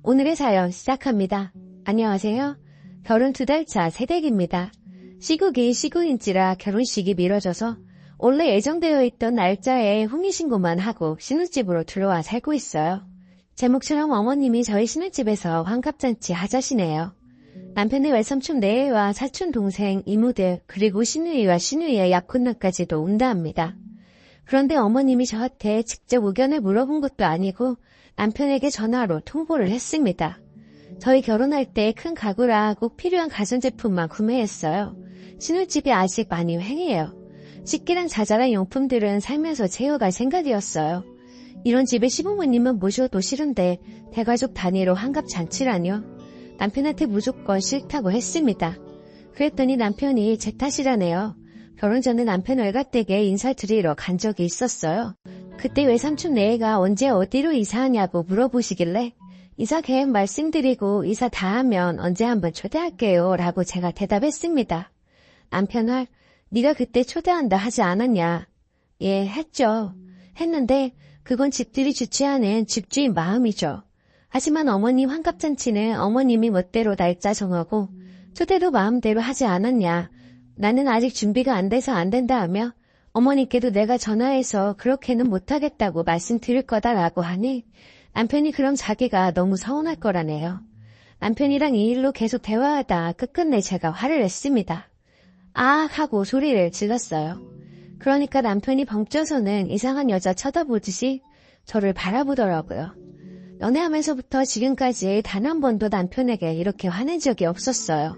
오늘의 사연 시작합니다. 안녕하세요. 결혼 2달 차 새댁입니다. 시국이 시국인지라 결혼식이 미뤄져서 원래 예정되어 있던 날짜에 혼인신고만 하고 신혼집으로 들어와 살고 있어요. 제목처럼 어머님이 저희 신혼집에서 환갑잔치 하자시네요. 남편의 외삼촌 내외와 사촌 동생, 이모들, 그리고 시누이와 시누이의 약혼남까지도 온다 합니다. 그런데 어머님이 저한테 직접 의견을 물어본 것도 아니고 남편에게 전화로 통보를 했습니다. 저희 결혼할 때 큰 가구라 꼭 필요한 가전제품만 구매했어요. 신혼집이 아직 많이 횡해요. 식기랑 자잘한 용품들은 살면서 채워갈 생각이었어요. 이런 집에 시부모님은 모셔도 싫은데 대가족 단위로 환갑잔치라뇨. 남편한테 무조건 싫다고 했습니다. 그랬더니 남편이 제 탓이라네요. 결혼 전에 남편 외가댁에 인사드리러 간 적이 있었어요. 그때 외삼촌 내외가 언제 어디로 이사하냐고 물어보시길래 이사 계획 말씀드리고 이사 다 하면 언제 한번 초대할게요 라고 제가 대답했습니다. 남편 말, 네가 그때 초대한다 하지 않았냐? 예, 했죠. 했는데 그건 집들이 주최하는 집주인 마음이죠. 하지만 어머님 환갑잔치는 어머님이 멋대로 날짜 정하고 초대도 마음대로 하지 않았냐. 나는 아직 준비가 안 돼서 안 된다 하며 어머니께도 내가 전화해서 그렇게는 못하겠다고 말씀드릴 거다라고 하니 남편이 그럼 자기가 너무 서운할 거라네요. 남편이랑 이 일로 계속 대화하다 끝끝내 제가 화를 냈습니다. 아 하고 소리를 질렀어요. 그러니까 남편이 벙쪄서는 이상한 여자 쳐다보듯이 저를 바라보더라고요. 연애하면서부터 지금까지 단 한 번도 남편에게 이렇게 화낸 적이 없었어요.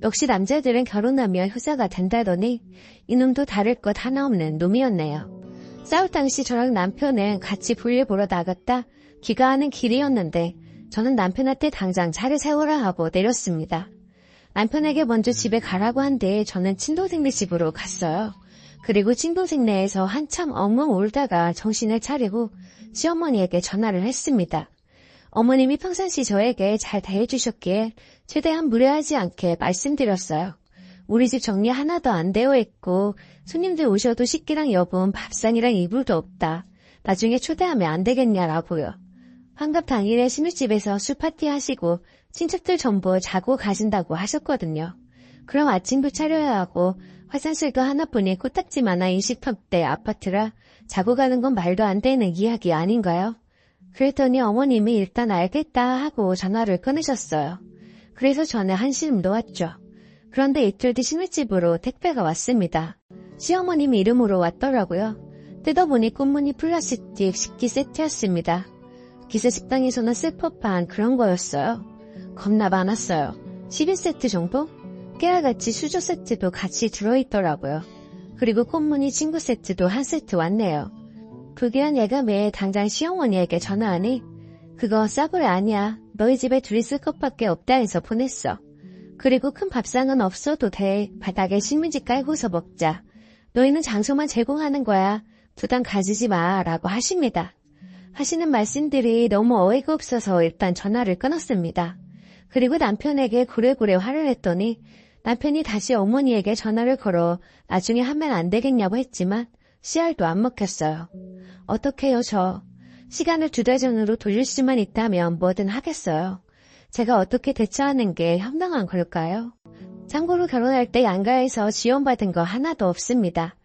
역시 남자들은 결혼하면 효자가 된다더니 이놈도 다를 것 하나 없는 놈이었네요. 싸울 당시 저랑 남편은 같이 볼일 보러 나갔다 귀가하는 길이었는데 저는 남편한테 당장 차를 세우라 하고 내렸습니다. 남편에게 먼저 집에 가라고 한 뒤에 저는 친동생네 집으로 갔어요. 그리고 친동생네에서 한참 엉엉 울다가 정신을 차리고 시어머니에게 전화를 했습니다. 어머님이 평상시 저에게 잘 대해주셨기에 최대한 무례하지 않게 말씀드렸어요. 우리 집 정리 하나도 안 되어 있고 손님들 오셔도 식기랑 여분, 밥상이랑 이불도 없다. 나중에 초대하면 안 되겠냐라고요. 환갑 당일에 신우집에서 술파티 하시고 친척들 전부 자고 가신다고 하셨거든요. 그럼 아침도 차려야 하고 화장실도 하나뿐인 코딱지 많아 20평대 아파트라 자고 가는 건 말도 안 되는 이야기 아닌가요? 그랬더니 어머님이 일단 알겠다 하고 전화를 끊으셨어요. 그래서 저는 한시름 놓았죠. 그런데 이틀 뒤 신우집으로 택배가 왔습니다. 시어머님 이름으로 왔더라고요. 뜯어보니 꽃무늬 플라스틱 식기 세트였습니다. 기세 식당에서는 쓸 법한 그런 거였어요. 겁나 많았어요. 11세트 정도? 깨알같이 수저 세트도 같이 들어있더라고요. 그리고 꽃무늬 친구 세트도 한 세트 왔네요. 불길한 예감에 당장 시어머니에게 전화하니 그거 싸구려 아니야. 너희 집에 둘이 쓸 것밖에 없다 해서 보냈어. 그리고 큰 밥상은 없어도 돼. 바닥에 신문지 깔고서 먹자. 너희는 장소만 제공하는 거야. 부담 가지지 마 라고 하십니다. 하시는 말씀들이 너무 어이가 없어서 일단 전화를 끊었습니다. 그리고 남편에게 고래고래 화를 냈더니 남편이 다시 어머니에게 전화를 걸어 나중에 하면 안 되겠냐고 했지만 씨알도 안 먹혔어요. 어떡해요 저. 시간을 2달 전으로 돌릴 수만 있다면 뭐든 하겠어요. 제가 어떻게 대처하는 게 현명한 걸까요? 참고로 결혼할 때 양가에서 지원받은 거 하나도 없습니다.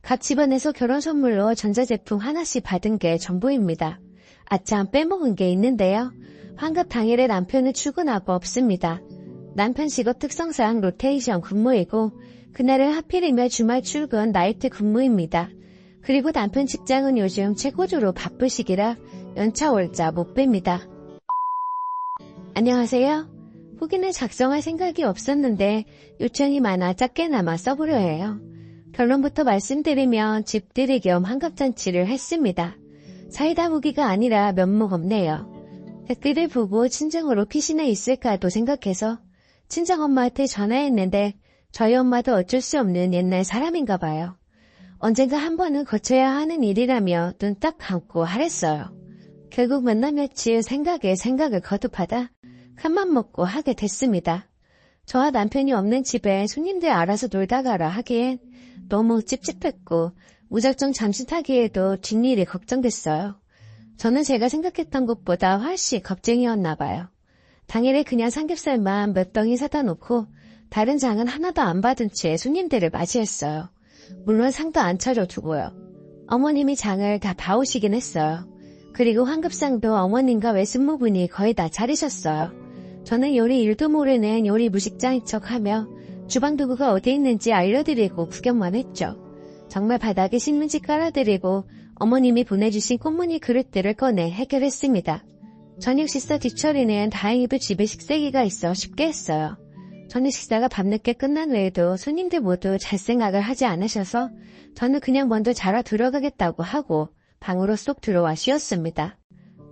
각 집안에서 결혼 선물로 전자제품 하나씩 받은 게 전부입니다. 아참 빼먹은 게 있는데요. 환갑 당일에 남편은 출근하고 없습니다. 남편 직업 특성상 로테이션 근무이고 그날은 하필이면 주말 출근 나이트 근무입니다. 그리고 남편 직장은 요즘 최고조로 바쁘시기라 연차 월자 못 뺍니다. 안녕하세요. 후기는 작성할 생각이 없었는데 요청이 많아 작게나마 써보려 해요. 결론부터 말씀드리면 집들이 겸 환갑잔치를 했습니다. 사이다 후기가 아니라 면목 없네요. 댓글을 보고 친정으로 피신해 있을까도 생각해서 친정엄마한테 전화했는데 저희 엄마도 어쩔 수 없는 옛날 사람인가 봐요. 언젠가 한 번은 거쳐야 하는 일이라며 눈 딱 감고 하랬어요. 결국 몇 날 며칠 생각에 생각을 거듭하다 큰맘 먹고 하게 됐습니다. 저와 남편이 없는 집에 손님들 알아서 놀다 가라 하기엔 너무 찝찝했고 무작정 잠시 타기에도 뒷일이 걱정됐어요. 저는 제가 생각했던 것보다 훨씬 겁쟁이였나 봐요. 당일에 그냥 삼겹살만 몇 덩이 사다 놓고 다른 장은 하나도 안 받은 채 손님들을 맞이했어요. 물론 상도 안 차려두고요. 어머님이 장을 다 봐오시긴 했어요. 그리고 환급상도 어머님과 외숙모분이 거의 다 차리셨어요. 저는 요리 일도 모르는 요리 무식자인 척하며 주방 도구가 어디 있는지 알려드리고 구경만 했죠. 정말 바닥에 신문지 깔아드리고 어머님이 보내주신 꽃무늬 그릇들을 꺼내 해결했습니다. 저녁 식사 뒤처리는 다행히도 집에 식세기가 있어 쉽게 했어요. 저녁 식사가 밤늦게 끝난 후에도 손님들 모두 잘 생각을 하지 않으셔서 저는 그냥 먼저 자러 들어가겠다고 하고 방으로 쏙 들어와 쉬었습니다.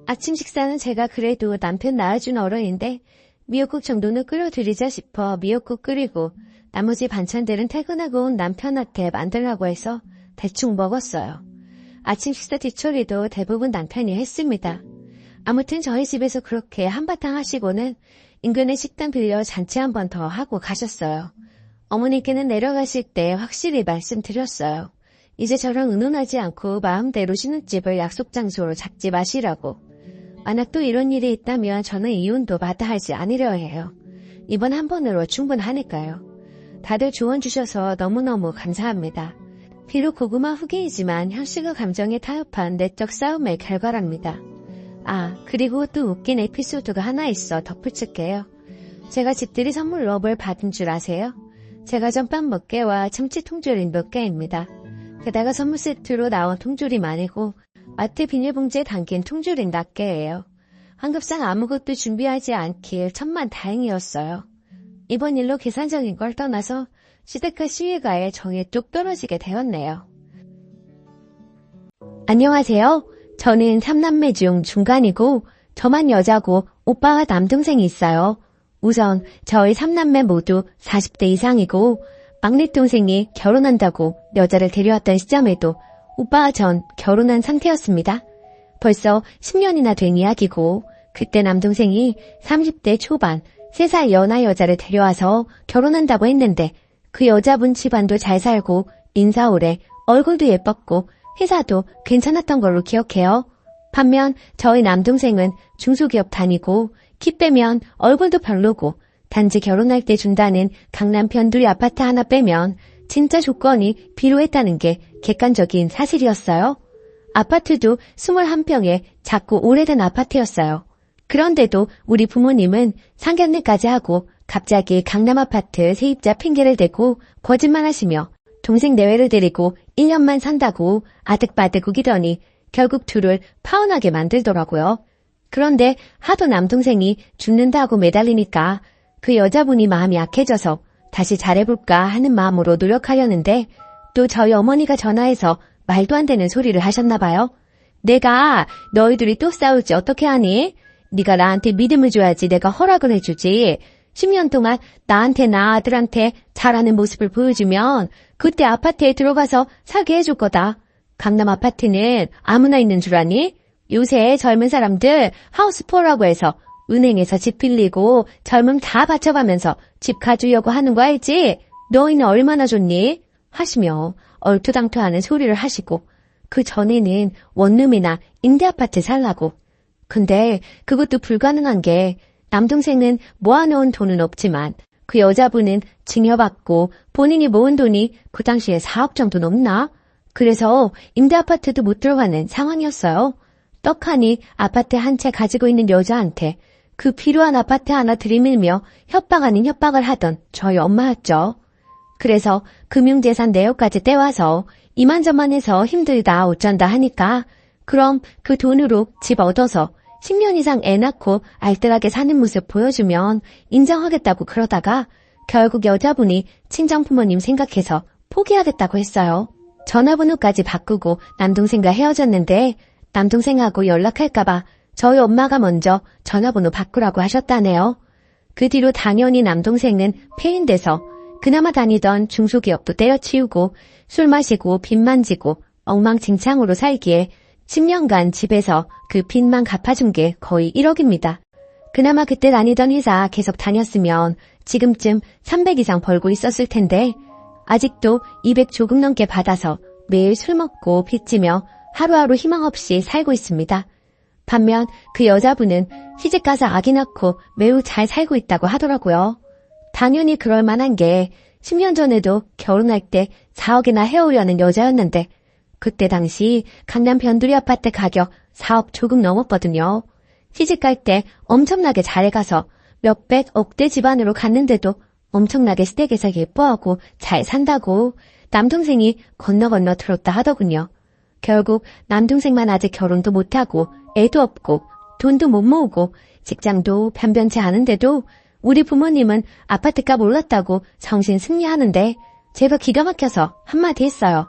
아침 식사는 제가 그래도 남편 낳아준 어른인데 미역국 정도는 끓여드리자 싶어 미역국 끓이고 나머지 반찬들은 퇴근하고 온 남편한테 만들라고 해서 대충 먹었어요. 아침 식사 뒤처리도 대부분 남편이 했습니다. 아무튼 저희 집에서 그렇게 한바탕 하시고는 인근에 식당 빌려 잔치 한 번 더 하고 가셨어요. 어머니께는 내려가실 때 확실히 말씀드렸어요. 이제 저랑 의논하지 않고 마음대로 쉬는 집을 약속 장소로 잡지 마시라고. 만약 또 이런 일이 있다면 저는 이혼도 마다하지 않으려 해요. 이번 한 번으로 충분하니까요. 다들 조언 주셔서 너무너무 감사합니다. 비록 고구마 후기이지만 현실과 감정에 타협한 내적 싸움의 결과랍니다. 아, 그리고 또 웃긴 에피소드가 하나 있어 덧붙일게요. 제가 집들이 선물로 뭘 받은 줄 아세요? 제가 전빵 몇 개와 참치 통조림 몇 개입니다. 게다가 선물 세트로 나온 통조림 아니고 마트 비닐봉지에 담긴 통조림 낱개예요. 환급상 아무것도 준비하지 않길 천만 다행이었어요. 이번 일로 계산적인 걸 떠나서 시댁과 시위가에 정이 뚝 떨어지게 되었네요. 안녕하세요. 저는 3남매 중 중간이고 저만 여자고 오빠와 남동생이 있어요. 우선 저희 3남매 모두 40대 이상이고 막내 동생이 결혼한다고 여자를 데려왔던 시점에도 오빠와 전 결혼한 상태였습니다. 벌써 10년이나 된 이야기고 그때 남동생이 30대 초반 3살 연하 여자를 데려와서 결혼한다고 했는데 그 여자분 집안도 잘 살고 인사 오래 얼굴도 예뻤고 회사도 괜찮았던 걸로 기억해요. 반면 저희 남동생은 중소기업 다니고 키 빼면 얼굴도 별로고 단지 결혼할 때 준다는 강남 변두리 아파트 하나 빼면 진짜 조건이 비로했다는 게 객관적인 사실이었어요. 아파트도 21평에 작고 오래된 아파트였어요. 그런데도 우리 부모님은 상견례까지 하고 갑자기 강남 아파트 세입자 핑계를 대고 거짓말하시며 동생 내외를 데리고 1년만 산다고 아득바득 우기더니 결국 둘을 파혼하게 만들더라고요. 그런데 하도 남동생이 죽는다고 매달리니까 그 여자분이 마음이 약해져서 다시 잘해볼까 하는 마음으로 노력하려는데 또 저희 어머니가 전화해서 말도 안 되는 소리를 하셨나 봐요. 내가 너희들이 또 싸울지 어떻게 하니? 네가 나한테 믿음을 줘야지 내가 허락을 해주지. 10년 동안 나한테나 아들한테 잘하는 모습을 보여주면 그때 아파트에 들어가서 살게 해줄 거다. 강남 아파트는 아무나 있는 줄 아니? 요새 젊은 사람들 하우스포라고 해서 은행에서 집 빌리고 젊음 다 바쳐가면서 집 가주려고 하는 거 알지? 너희는 얼마나 좋니? 하시며 얼토당토하는 소리를 하시고 그 전에는 원룸이나 임대아파트 살라고. 근데 그것도 불가능한 게 남동생은 모아놓은 돈은 없지만 그 여자분은 증여받고 본인이 모은 돈이 그 당시에 4억 정도 넘나? 그래서 임대아파트도 못 들어가는 상황이었어요. 떡하니 아파트 한 채 가지고 있는 여자한테 그 필요한 아파트 하나 들이밀며 협박 아닌 협박을 하던 저희 엄마였죠. 그래서 금융재산 내역까지 떼와서 이만저만 해서 힘들다 어쩐다 하니까 그럼 그 돈으로 집 얻어서 10년 이상 애 낳고 알뜰하게 사는 모습 보여주면 인정하겠다고 그러다가 결국 여자분이 친정부모님 생각해서 포기하겠다고 했어요. 전화번호까지 바꾸고 남동생과 헤어졌는데 남동생하고 연락할까봐 저희 엄마가 먼저 전화번호 바꾸라고 하셨다네요. 그 뒤로 당연히 남동생은 폐인돼서 그나마 다니던 중소기업도 때려치우고 술 마시고 빚만 지고 엉망진창으로 살기에 10년간 집에서 그 빚만 갚아준 게 거의 1억입니다. 그나마 그때 다니던 회사 계속 다녔으면 지금쯤 300 이상 벌고 있었을 텐데 아직도 200 조금 넘게 받아서 매일 술 먹고 빚지며 하루하루 희망 없이 살고 있습니다. 반면 그 여자분은 시집가서 아기 낳고 매우 잘 살고 있다고 하더라고요. 당연히 그럴 만한 게 10년 전에도 결혼할 때 4억이나 해오려는 여자였는데 그때 당시 강남 변두리 아파트 가격 4억 조금 넘었거든요. 시집갈 때 엄청나게 잘해가서 몇백 억대 집안으로 갔는데도 엄청나게 시댁에서 예뻐하고 잘 산다고 남동생이 건너 들었다 하더군요. 결국 남동생만 아직 결혼도 못하고 애도 없고 돈도 못 모으고 직장도 변변치 않은데도 우리 부모님은 아파트값 올랐다고 정신 승리하는데 제가 기가 막혀서 한마디 했어요.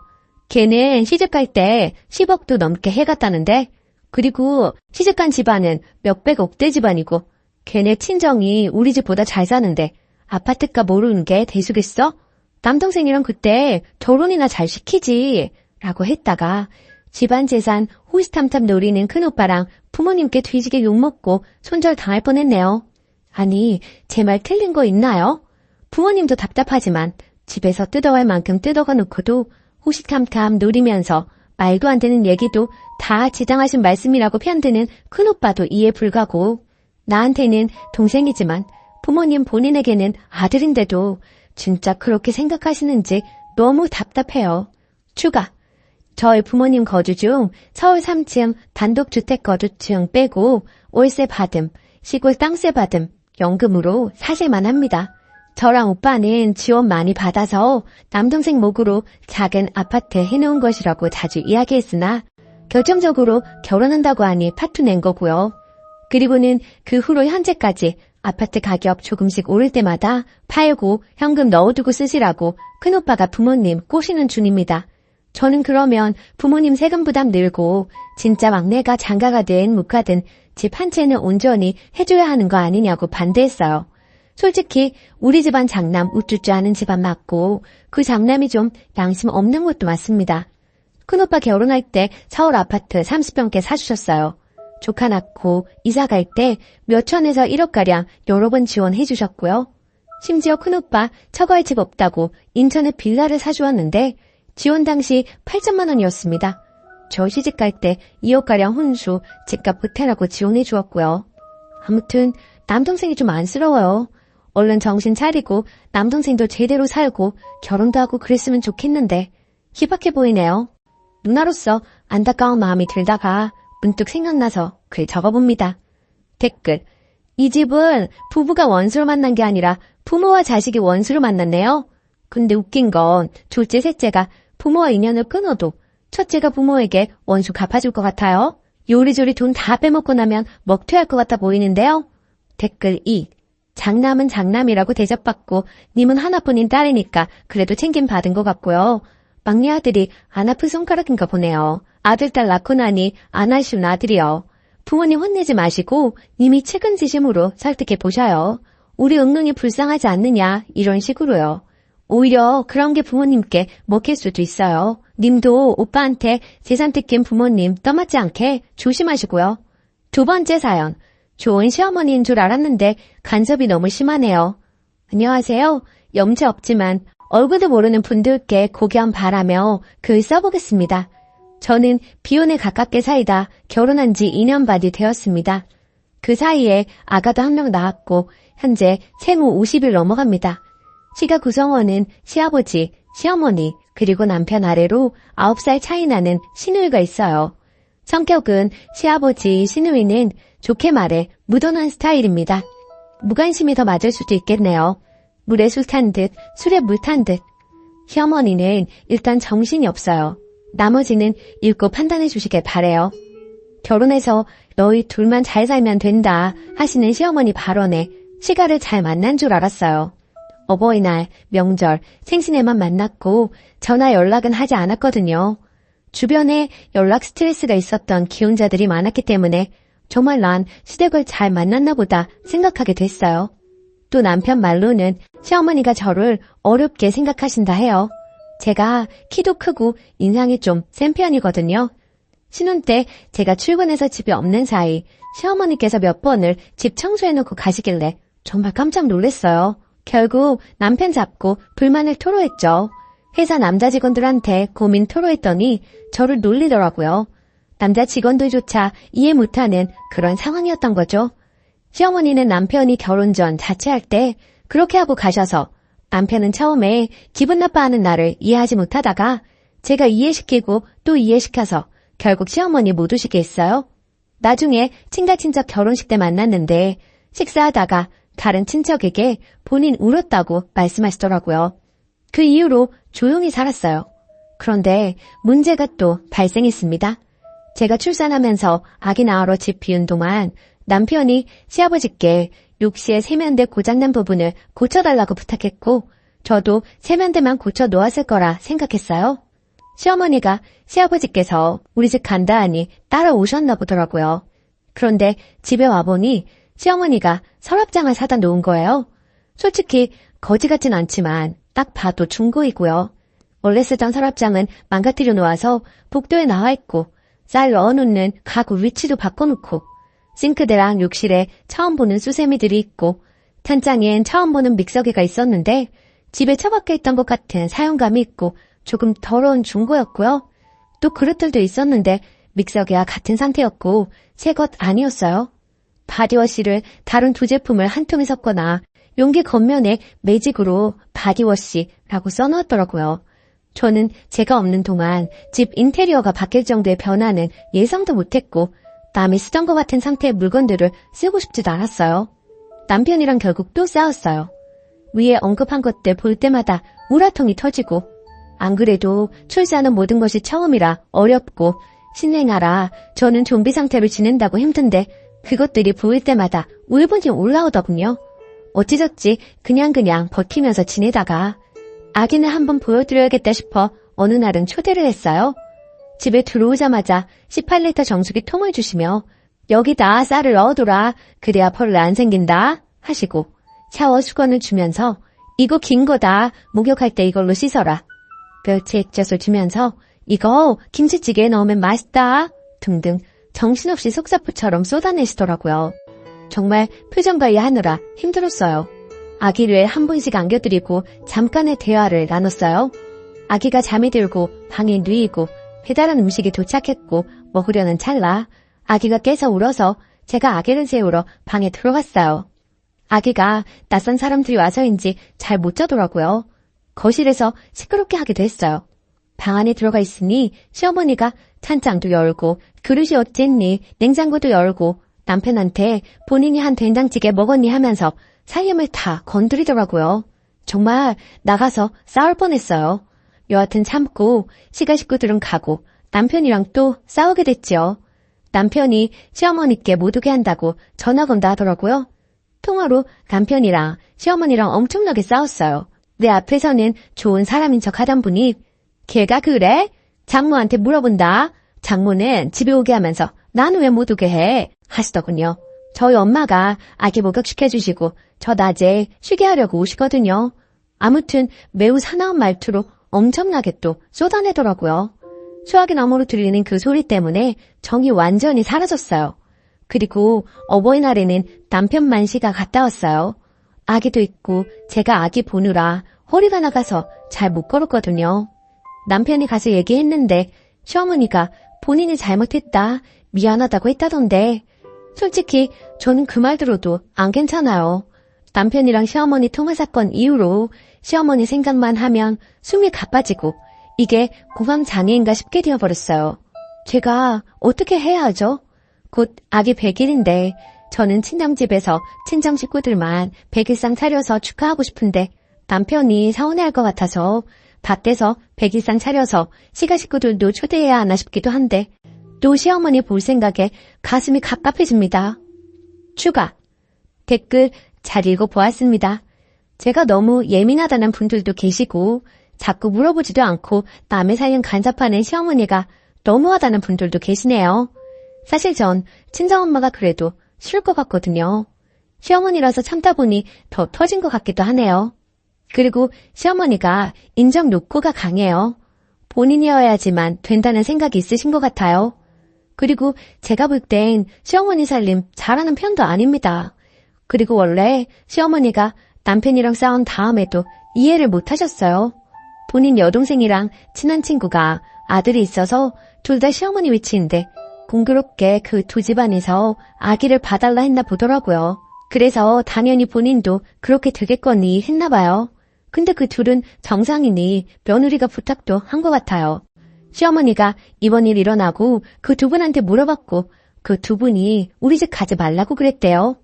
걔는 시집갈 때 10억도 넘게 해갔다는데 그리고 시집간 집안은 몇백 억대 집안이고 걔네 친정이 우리 집보다 잘 사는데 아파트값 모르는 게 대수겠어? 남동생이랑 그때 결혼이나 잘 시키지 라고 했다가 집안 재산 호시탐탐 노리는 큰오빠랑 부모님께 뒤지게 욕먹고 손절 당할 뻔했네요. 아니, 제 말 틀린 거 있나요? 부모님도 답답하지만 집에서 뜯어갈 만큼 뜯어가 놓고도 호시탐탐 노리면서 말도 안 되는 얘기도 다 지당하신 말씀이라고 편드는 큰오빠도 이해 불가고 나한테는 동생이지만 부모님 본인에게는 아들인데도 진짜 그렇게 생각하시는지 너무 답답해요. 추가. 저희 부모님 거주 중 서울 3층 단독주택 거주 중 빼고 월세 받음, 시골 땅세 받음, 연금으로 사실만 합니다. 저랑 오빠는 지원 많이 받아서 남동생 목으로 작은 아파트 해놓은 것이라고 자주 이야기했으나 결정적으로 결혼한다고 하니 파투 낸 거고요. 그리고는 그 후로 현재까지 아파트 가격 조금씩 오를 때마다 팔고 현금 넣어두고 쓰시라고 큰오빠가 부모님 꼬시는 중입니다. 저는 그러면 부모님 세금 부담 늘고 진짜 막내가 장가가든 못 가든 집 한 채는 온전히 해줘야 하는 거 아니냐고 반대했어요. 솔직히 우리 집안 장남 우쭈쭈 하는 집안 맞고 그 장남이 좀 양심 없는 것도 맞습니다. 큰오빠 결혼할 때 서울 아파트 30평대 사주셨어요. 조카 낳고 이사 갈 때 몇천에서 1억가량 여러 번 지원해 주셨고요. 심지어 큰오빠 처가할 집 없다고 인천에 빌라를 사주었는데 지원 당시 8천만 원이었습니다. 저 시집갈 때 2억가량 혼수, 집값 보태라고 지원해 주었고요. 아무튼 남동생이 좀 안쓰러워요. 얼른 정신 차리고 남동생도 제대로 살고 결혼도 하고 그랬으면 좋겠는데 희박해 보이네요. 누나로서 안타까운 마음이 들다가 문득 생각나서 글 적어봅니다. 댓글. 이 집은 부부가 원수로 만난 게 아니라 부모와 자식이 원수로 만났네요. 근데 웃긴 건 둘째, 셋째가 부모와 인연을 끊어도 첫째가 부모에게 원수 갚아줄 것 같아요. 요리조리 돈 다 빼먹고 나면 먹튀할 것 같아 보이는데요. 댓글 2. 장남은 장남이라고 대접받고 님은 하나뿐인 딸이니까 그래도 챙김 받은 것 같고요. 막내 아들이 안 아픈 손가락인가 보네요. 아들, 딸 낳고 나니 안 아쉬운 아들이요. 부모님 혼내지 마시고 님이 측은지심으로 설득해 보셔요. 우리 은근히 불쌍하지 않느냐 이런 식으로요. 오히려 그런 게 부모님께 먹힐 수도 있어요. 님도 오빠한테 재산 뜯긴 부모님 떠맡지 않게 조심하시고요. 두 번째 사연. 좋은 시어머니인 줄 알았는데 간섭이 너무 심하네요. 안녕하세요. 염치 없지만 얼굴도 모르는 분들께 고견 바라며 글 써보겠습니다. 저는 비혼에 가깝게 살다 결혼한 지 2년 반이 되었습니다. 그 사이에 아가도 한 명 낳았고 현재 생후 50일 넘어갑니다. 시가 구성원은 시아버지, 시어머니, 그리고 남편 아래로 9살 차이 나는 시누이가 있어요. 성격은 시아버지, 시누이는 좋게 말해 무던한 스타일입니다. 무관심이 더 맞을 수도 있겠네요. 물에 술 탄 듯, 술에 물 탄 듯. 시어머니는 일단 정신이 없어요. 나머지는 읽고 판단해 주시길 바래요. 결혼해서 너희 둘만 잘 살면 된다 하시는 시어머니 발언에 시가를 잘 만난 줄 알았어요. 어버이날, 명절, 생신에만 만났고 전화 연락은 하지 않았거든요. 주변에 연락 스트레스가 있었던 기혼자들이 많았기 때문에 정말 난 시댁을 잘 만났나 보다 생각하게 됐어요. 또 남편 말로는 시어머니가 저를 어렵게 생각하신다 해요. 제가 키도 크고 인상이 좀 센 편이거든요. 신혼 때 제가 출근해서 집에 없는 사이 시어머니께서 몇 번을 집 청소해놓고 가시길래 정말 깜짝 놀랐어요. 결국 남편 잡고 불만을 토로했죠. 회사 남자 직원들한테 고민 토로했더니 저를 놀리더라고요. 남자 직원들조차 이해 못하는 그런 상황이었던 거죠. 시어머니는 남편이 결혼 전 자취할 때 그렇게 하고 가셔서 남편은 처음에 기분 나빠하는 나를 이해하지 못하다가 제가 이해시키고 또 이해시켜서 결국 시어머니 못 오시게 했어요. 나중에 친가친척 결혼식 때 만났는데 식사하다가 다른 친척에게 본인 울었다고 말씀하시더라고요. 그 이후로 조용히 살았어요. 그런데 문제가 또 발생했습니다. 제가 출산하면서 아기 낳으러 집 비운 동안 남편이 시아버지께 욕실의 세면대 고장난 부분을 고쳐달라고 부탁했고 저도 세면대만 고쳐 놓았을 거라 생각했어요. 시어머니가 시아버지께서 우리 집 간다 하니 따라오셨나 보더라고요. 그런데 집에 와보니 시어머니가 서랍장을 사다 놓은 거예요. 솔직히 거지 같진 않지만 딱 봐도 중고이고요. 원래 쓰던 서랍장은 망가뜨려 놓아서 복도에 나와 있고 쌀 넣어놓는 가구 위치도 바꿔놓고 싱크대랑 욕실에 처음 보는 수세미들이 있고 찬장엔 처음 보는 믹서기가 있었는데 집에 처박혀 있던 것 같은 사용감이 있고 조금 더러운 중고였고요. 또 그릇들도 있었는데 믹서기와 같은 상태였고 새 것 아니었어요. 바디워시를 다른 두 제품을 한 통에 섞거나 용기 겉면에 매직으로 바디워시라고 써놓았더라고요. 저는 제가 없는 동안 집 인테리어가 바뀔 정도의 변화는 예상도 못했고 남이 쓰던 것 같은 상태의 물건들을 쓰고 싶지도 않았어요. 남편이랑 결국 또 싸웠어요. 위에 언급한 것들 볼 때마다 우라통이 터지고 안 그래도 출산은 모든 것이 처음이라 어렵고 신생아라 저는 좀비 상태로 지낸다고 힘든데 그것들이 보일 때마다 울분이 올라오더군요. 어찌저찌 그냥 버티면서 지내다가 아기는 한번 보여드려야겠다 싶어 어느 날은 초대를 했어요. 집에 들어오자마자 18리터 정수기 통을 주시며 여기다 쌀을 넣어둬라. 그래야 벌레 안 생긴다 하시고 샤워 수건을 주면서 이거 긴 거다. 목욕할 때 이걸로 씻어라. 멸치 액젓을 주면서 이거 김치찌개에 넣으면 맛있다 등등 정신없이 속사포처럼 쏟아내시더라고요. 정말 표정 관리하느라 힘들었어요. 아기를 한 번씩 안겨드리고 잠깐의 대화를 나눴어요. 아기가 잠이 들고 방에 누이고 배달한 음식이 도착했고 먹으려는 찰나 아기가 깨서 울어서 제가 아기를 재우러 방에 들어갔어요. 아기가 낯선 사람들이 와서인지 잘 못 자더라고요. 거실에서 시끄럽게 하기도 했어요. 방 안에 들어가 있으니 시어머니가 찬장도 열고 그릇이 어쨌니 냉장고도 열고 남편한테 본인이 한 된장찌개 먹었니 하면서 살림을 다 건드리더라고요. 정말 나가서 싸울 뻔했어요. 여하튼 참고 시가 식구들은 가고 남편이랑 또 싸우게 됐지요. 남편이 시어머니께 못 오게 한다고 전화 건다 하더라고요. 통화로 남편이랑 시어머니랑 엄청나게 싸웠어요. 내 앞에서는 좋은 사람인 척 하던 분이 걔가 그래? 장모한테 물어본다. 장모는 집에 오게 하면서 나는 왜 못 오게 해? 하시더군요. 저희 엄마가 아기 목욕시켜주시고 저 낮에 쉬게 하려고 오시거든요. 아무튼 매우 사나운 말투로 엄청나게 또 쏟아내더라고요. 수화기 너머로 들리는 그 소리 때문에 정이 완전히 사라졌어요. 그리고 어버이날에는 남편 만시가 갔다 왔어요. 아기도 있고 제가 아기 보느라 허리가 나가서 잘 못 걸었거든요. 남편이 가서 얘기했는데 시어머니가 본인이 잘못했다, 미안하다고 했다던데 솔직히 저는 그 말 들어도 안 괜찮아요. 남편이랑 시어머니 통화 사건 이후로 시어머니 생각만 하면 숨이 가빠지고 이게 공황장애인가 싶게 되어버렸어요. 제가 어떻게 해야 하죠? 곧 아기 100일인데 저는 친정집에서 친정 식구들만 100일상 차려서 축하하고 싶은데 남편이 서운해할 것 같아서 밭에서 100일상 차려서 시가 식구들도 초대해야 하나 싶기도 한데 또 시어머니 볼 생각에 가슴이 갑갑해집니다. 추가 댓글 잘 읽어보았습니다. 제가 너무 예민하다는 분들도 계시고 자꾸 물어보지도 않고 남의 살림 간섭하는 시어머니가 너무하다는 분들도 계시네요. 사실 전 친정엄마가 그래도 싫을 것 같거든요. 시어머니라서 참다 보니 더 터진 것 같기도 하네요. 그리고 시어머니가 인정 욕구가 강해요. 본인이어야지만 된다는 생각이 있으신 것 같아요. 그리고 제가 볼 땐 시어머니 살림 잘하는 편도 아닙니다. 그리고 원래 시어머니가 남편이랑 싸운 다음에도 이해를 못 하셨어요. 본인 여동생이랑 친한 친구가 아들이 있어서 둘 다 시어머니 위치인데 공교롭게 그 두 집안에서 아기를 봐달라 했나 보더라고요. 그래서 당연히 본인도 그렇게 되겠거니 했나 봐요. 근데 그 둘은 정상이니 며느리가 부탁도 한 것 같아요. 시어머니가 이번 일 일어나고 그 두 분한테 물어봤고 그 두 분이 우리 집 가지 말라고 그랬대요.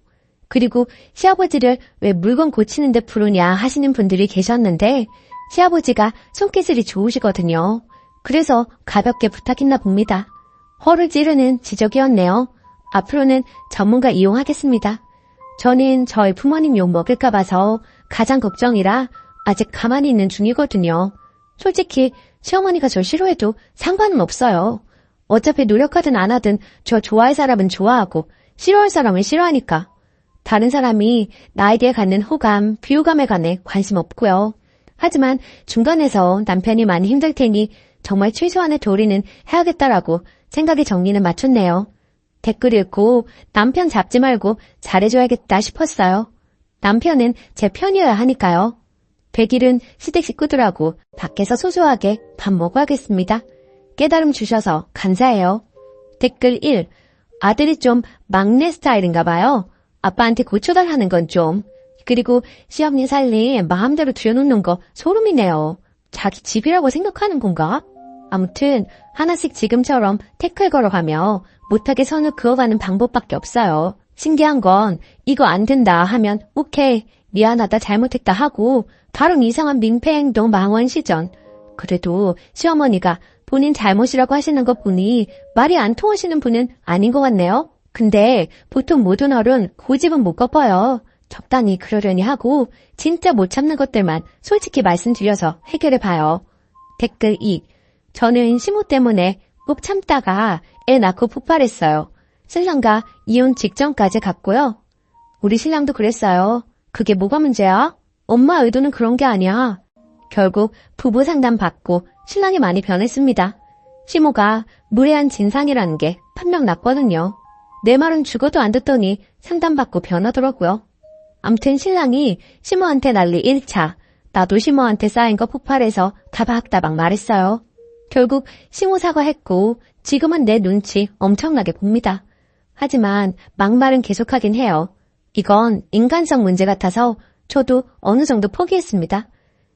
그리고 시아버지를 왜 물건 고치는데 부르냐 하시는 분들이 계셨는데 시아버지가 손기술이 좋으시거든요. 그래서 가볍게 부탁했나 봅니다. 허를 찌르는 지적이었네요. 앞으로는 전문가 이용하겠습니다. 저는 저희 부모님 욕 먹을까 봐서 가장 걱정이라 아직 가만히 있는 중이거든요. 솔직히 시어머니가 저 싫어해도 상관은 없어요. 어차피 노력하든 안 하든 저 좋아할 사람은 좋아하고 싫어할 사람은 싫어하니까. 다른 사람이 나에 대해 갖는 호감, 비호감에 관해 관심 없고요. 하지만 중간에서 남편이 많이 힘들 테니 정말 최소한의 도리는 해야겠다라고 생각의 정리는 맞췄네요. 댓글 읽고 남편 잡지 말고 잘해줘야겠다 싶었어요. 남편은 제 편이어야 하니까요. 100일은 시댁 식구들하고 밖에서 소소하게 밥 먹어야겠습니다. 깨달음 주셔서 감사해요. 댓글 1. 아들이 좀 막내 스타일인가 봐요. 아빠한테 고초달하는 건 좀. 그리고 시어머니 살림 마음대로 들여놓는 거 소름이네요. 자기 집이라고 생각하는 건가? 아무튼 하나씩 지금처럼 태클 걸어가며 못하게 선을 그어가는 방법밖에 없어요. 신기한 건 이거 안 된다 하면 오케이, 미안하다, 잘못했다 하고 다른 이상한 민폐 행동 망원 시전. 그래도 시어머니가 본인 잘못이라고 하시는 거 보니 말이 안 통하시는 분은 아닌 것 같네요. 근데 보통 모든 어른 고집은 못 꺾어요. 적당히 그러려니 하고 진짜 못 참는 것들만 솔직히 말씀드려서 해결해봐요. 댓글 2. 저는 시모 때문에 꼭 참다가 애 낳고 폭발했어요. 신랑과 이혼 직전까지 갔고요. 우리 신랑도 그랬어요. 그게 뭐가 문제야? 엄마 의도는 그런 게 아니야. 결국 부부 상담 받고 신랑이 많이 변했습니다. 시모가 무례한 진상이라는 게 판명 났거든요. 내 말은 죽어도 안 듣더니 상담받고 변하더라고요. 암튼 신랑이 시모한테 난리 1차, 나도 시모한테 쌓인 거 폭발해서 다박다박 말했어요. 결국 시모 사과했고 지금은 내 눈치 엄청나게 봅니다. 하지만 막말은 계속하긴 해요. 이건 인간성 문제 같아서 저도 어느 정도 포기했습니다.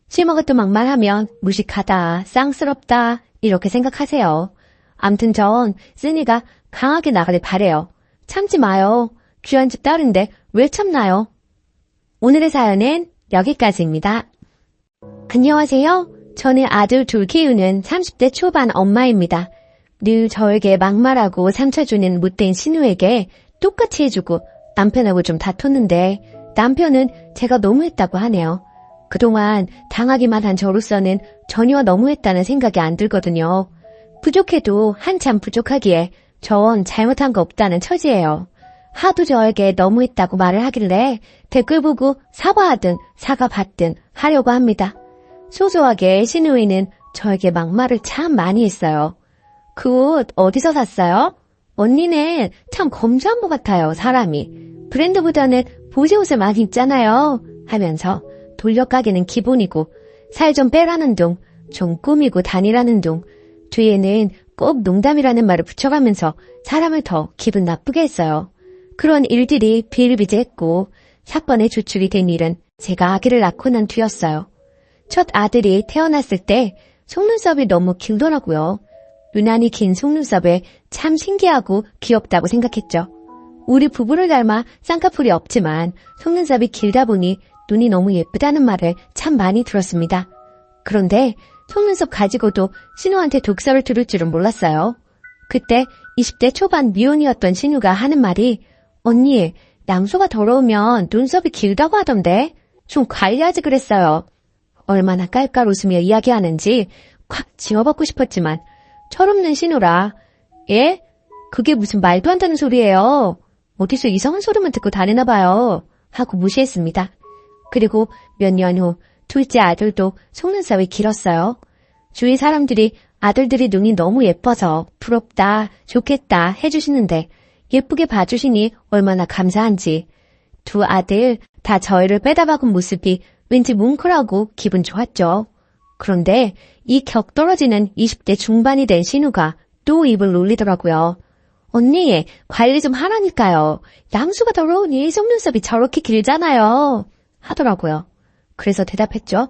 시모가 또 막말하면 무식하다, 쌍스럽다 이렇게 생각하세요. 암튼 전 쓰니가 강하게 나가길 바래요. 참지 마요. 귀한 집 딸인데 왜 참나요? 오늘의 사연은 여기까지입니다. 안녕하세요. 저는 아들 둘 키우는 30대 초반 엄마입니다. 늘 저에게 막말하고 상처 주는 못된 신우에게 똑같이 해주고 남편하고 좀 다퉜는데 남편은 제가 너무했다고 하네요. 그동안 당하기만 한 저로서는 전혀 너무했다는 생각이 안 들거든요. 부족해도 한참 부족하기에 전 잘못한 거 없다는 처지예요. 하도 저에게 너무했다고 말을 하길래 댓글 보고 사과하든 사과받든 하려고 합니다. 소소하게 신우이는 저에게 막말을 참 많이 했어요. 그 옷 어디서 샀어요? 언니는 참 검소한 것 같아요, 사람이. 브랜드보다는 보세 옷을 많이 입잖아요. 하면서 돌려가기는 기본이고 살 좀 빼라는 둥, 좀 꾸미고 다니라는 둥, 뒤에는 꼭 농담이라는 말을 붙여가면서 사람을 더 기분 나쁘게 했어요. 그런 일들이 비일비재했고 사건의 주축이 된 일은 제가 아기를 낳고 난 뒤였어요. 첫 아들이 태어났을 때 속눈썹이 너무 길더라고요. 유난히 긴 속눈썹에 참 신기하고 귀엽다고 생각했죠. 우리 부부를 닮아 쌍꺼풀이 없지만 속눈썹이 길다 보니 눈이 너무 예쁘다는 말을 참 많이 들었습니다. 그런데 속눈썹 가지고도 신우한테 독설을 들을 줄은 몰랐어요. 그때 20대 초반 미혼이었던 신우가 하는 말이 언니, 양소가 더러우면 눈썹이 길다고 하던데 좀 관리하지 그랬어요. 얼마나 깔깔 웃으며 이야기하는지 콱 지워받고 싶었지만 철없는 신우라 예? 그게 무슨 말도 안 되는 소리예요. 어디서 이상한 소리만 듣고 다니나 봐요. 하고 무시했습니다. 그리고 몇 년 후 둘째 아들도 속눈썹이 길었어요. 주위 사람들이 아들들이 눈이 너무 예뻐서 부럽다, 좋겠다 해주시는데 예쁘게 봐주시니 얼마나 감사한지. 두 아들 다 저희를 빼다박은 모습이 왠지 뭉클하고 기분 좋았죠. 그런데 이 격떨어지는 20대 중반이 된 신우가 또 입을 놀리더라고요. 언니, 관리 좀 하라니까요. 양수가 더러우니 속눈썹이 저렇게 길잖아요. 하더라고요. 그래서 대답했죠.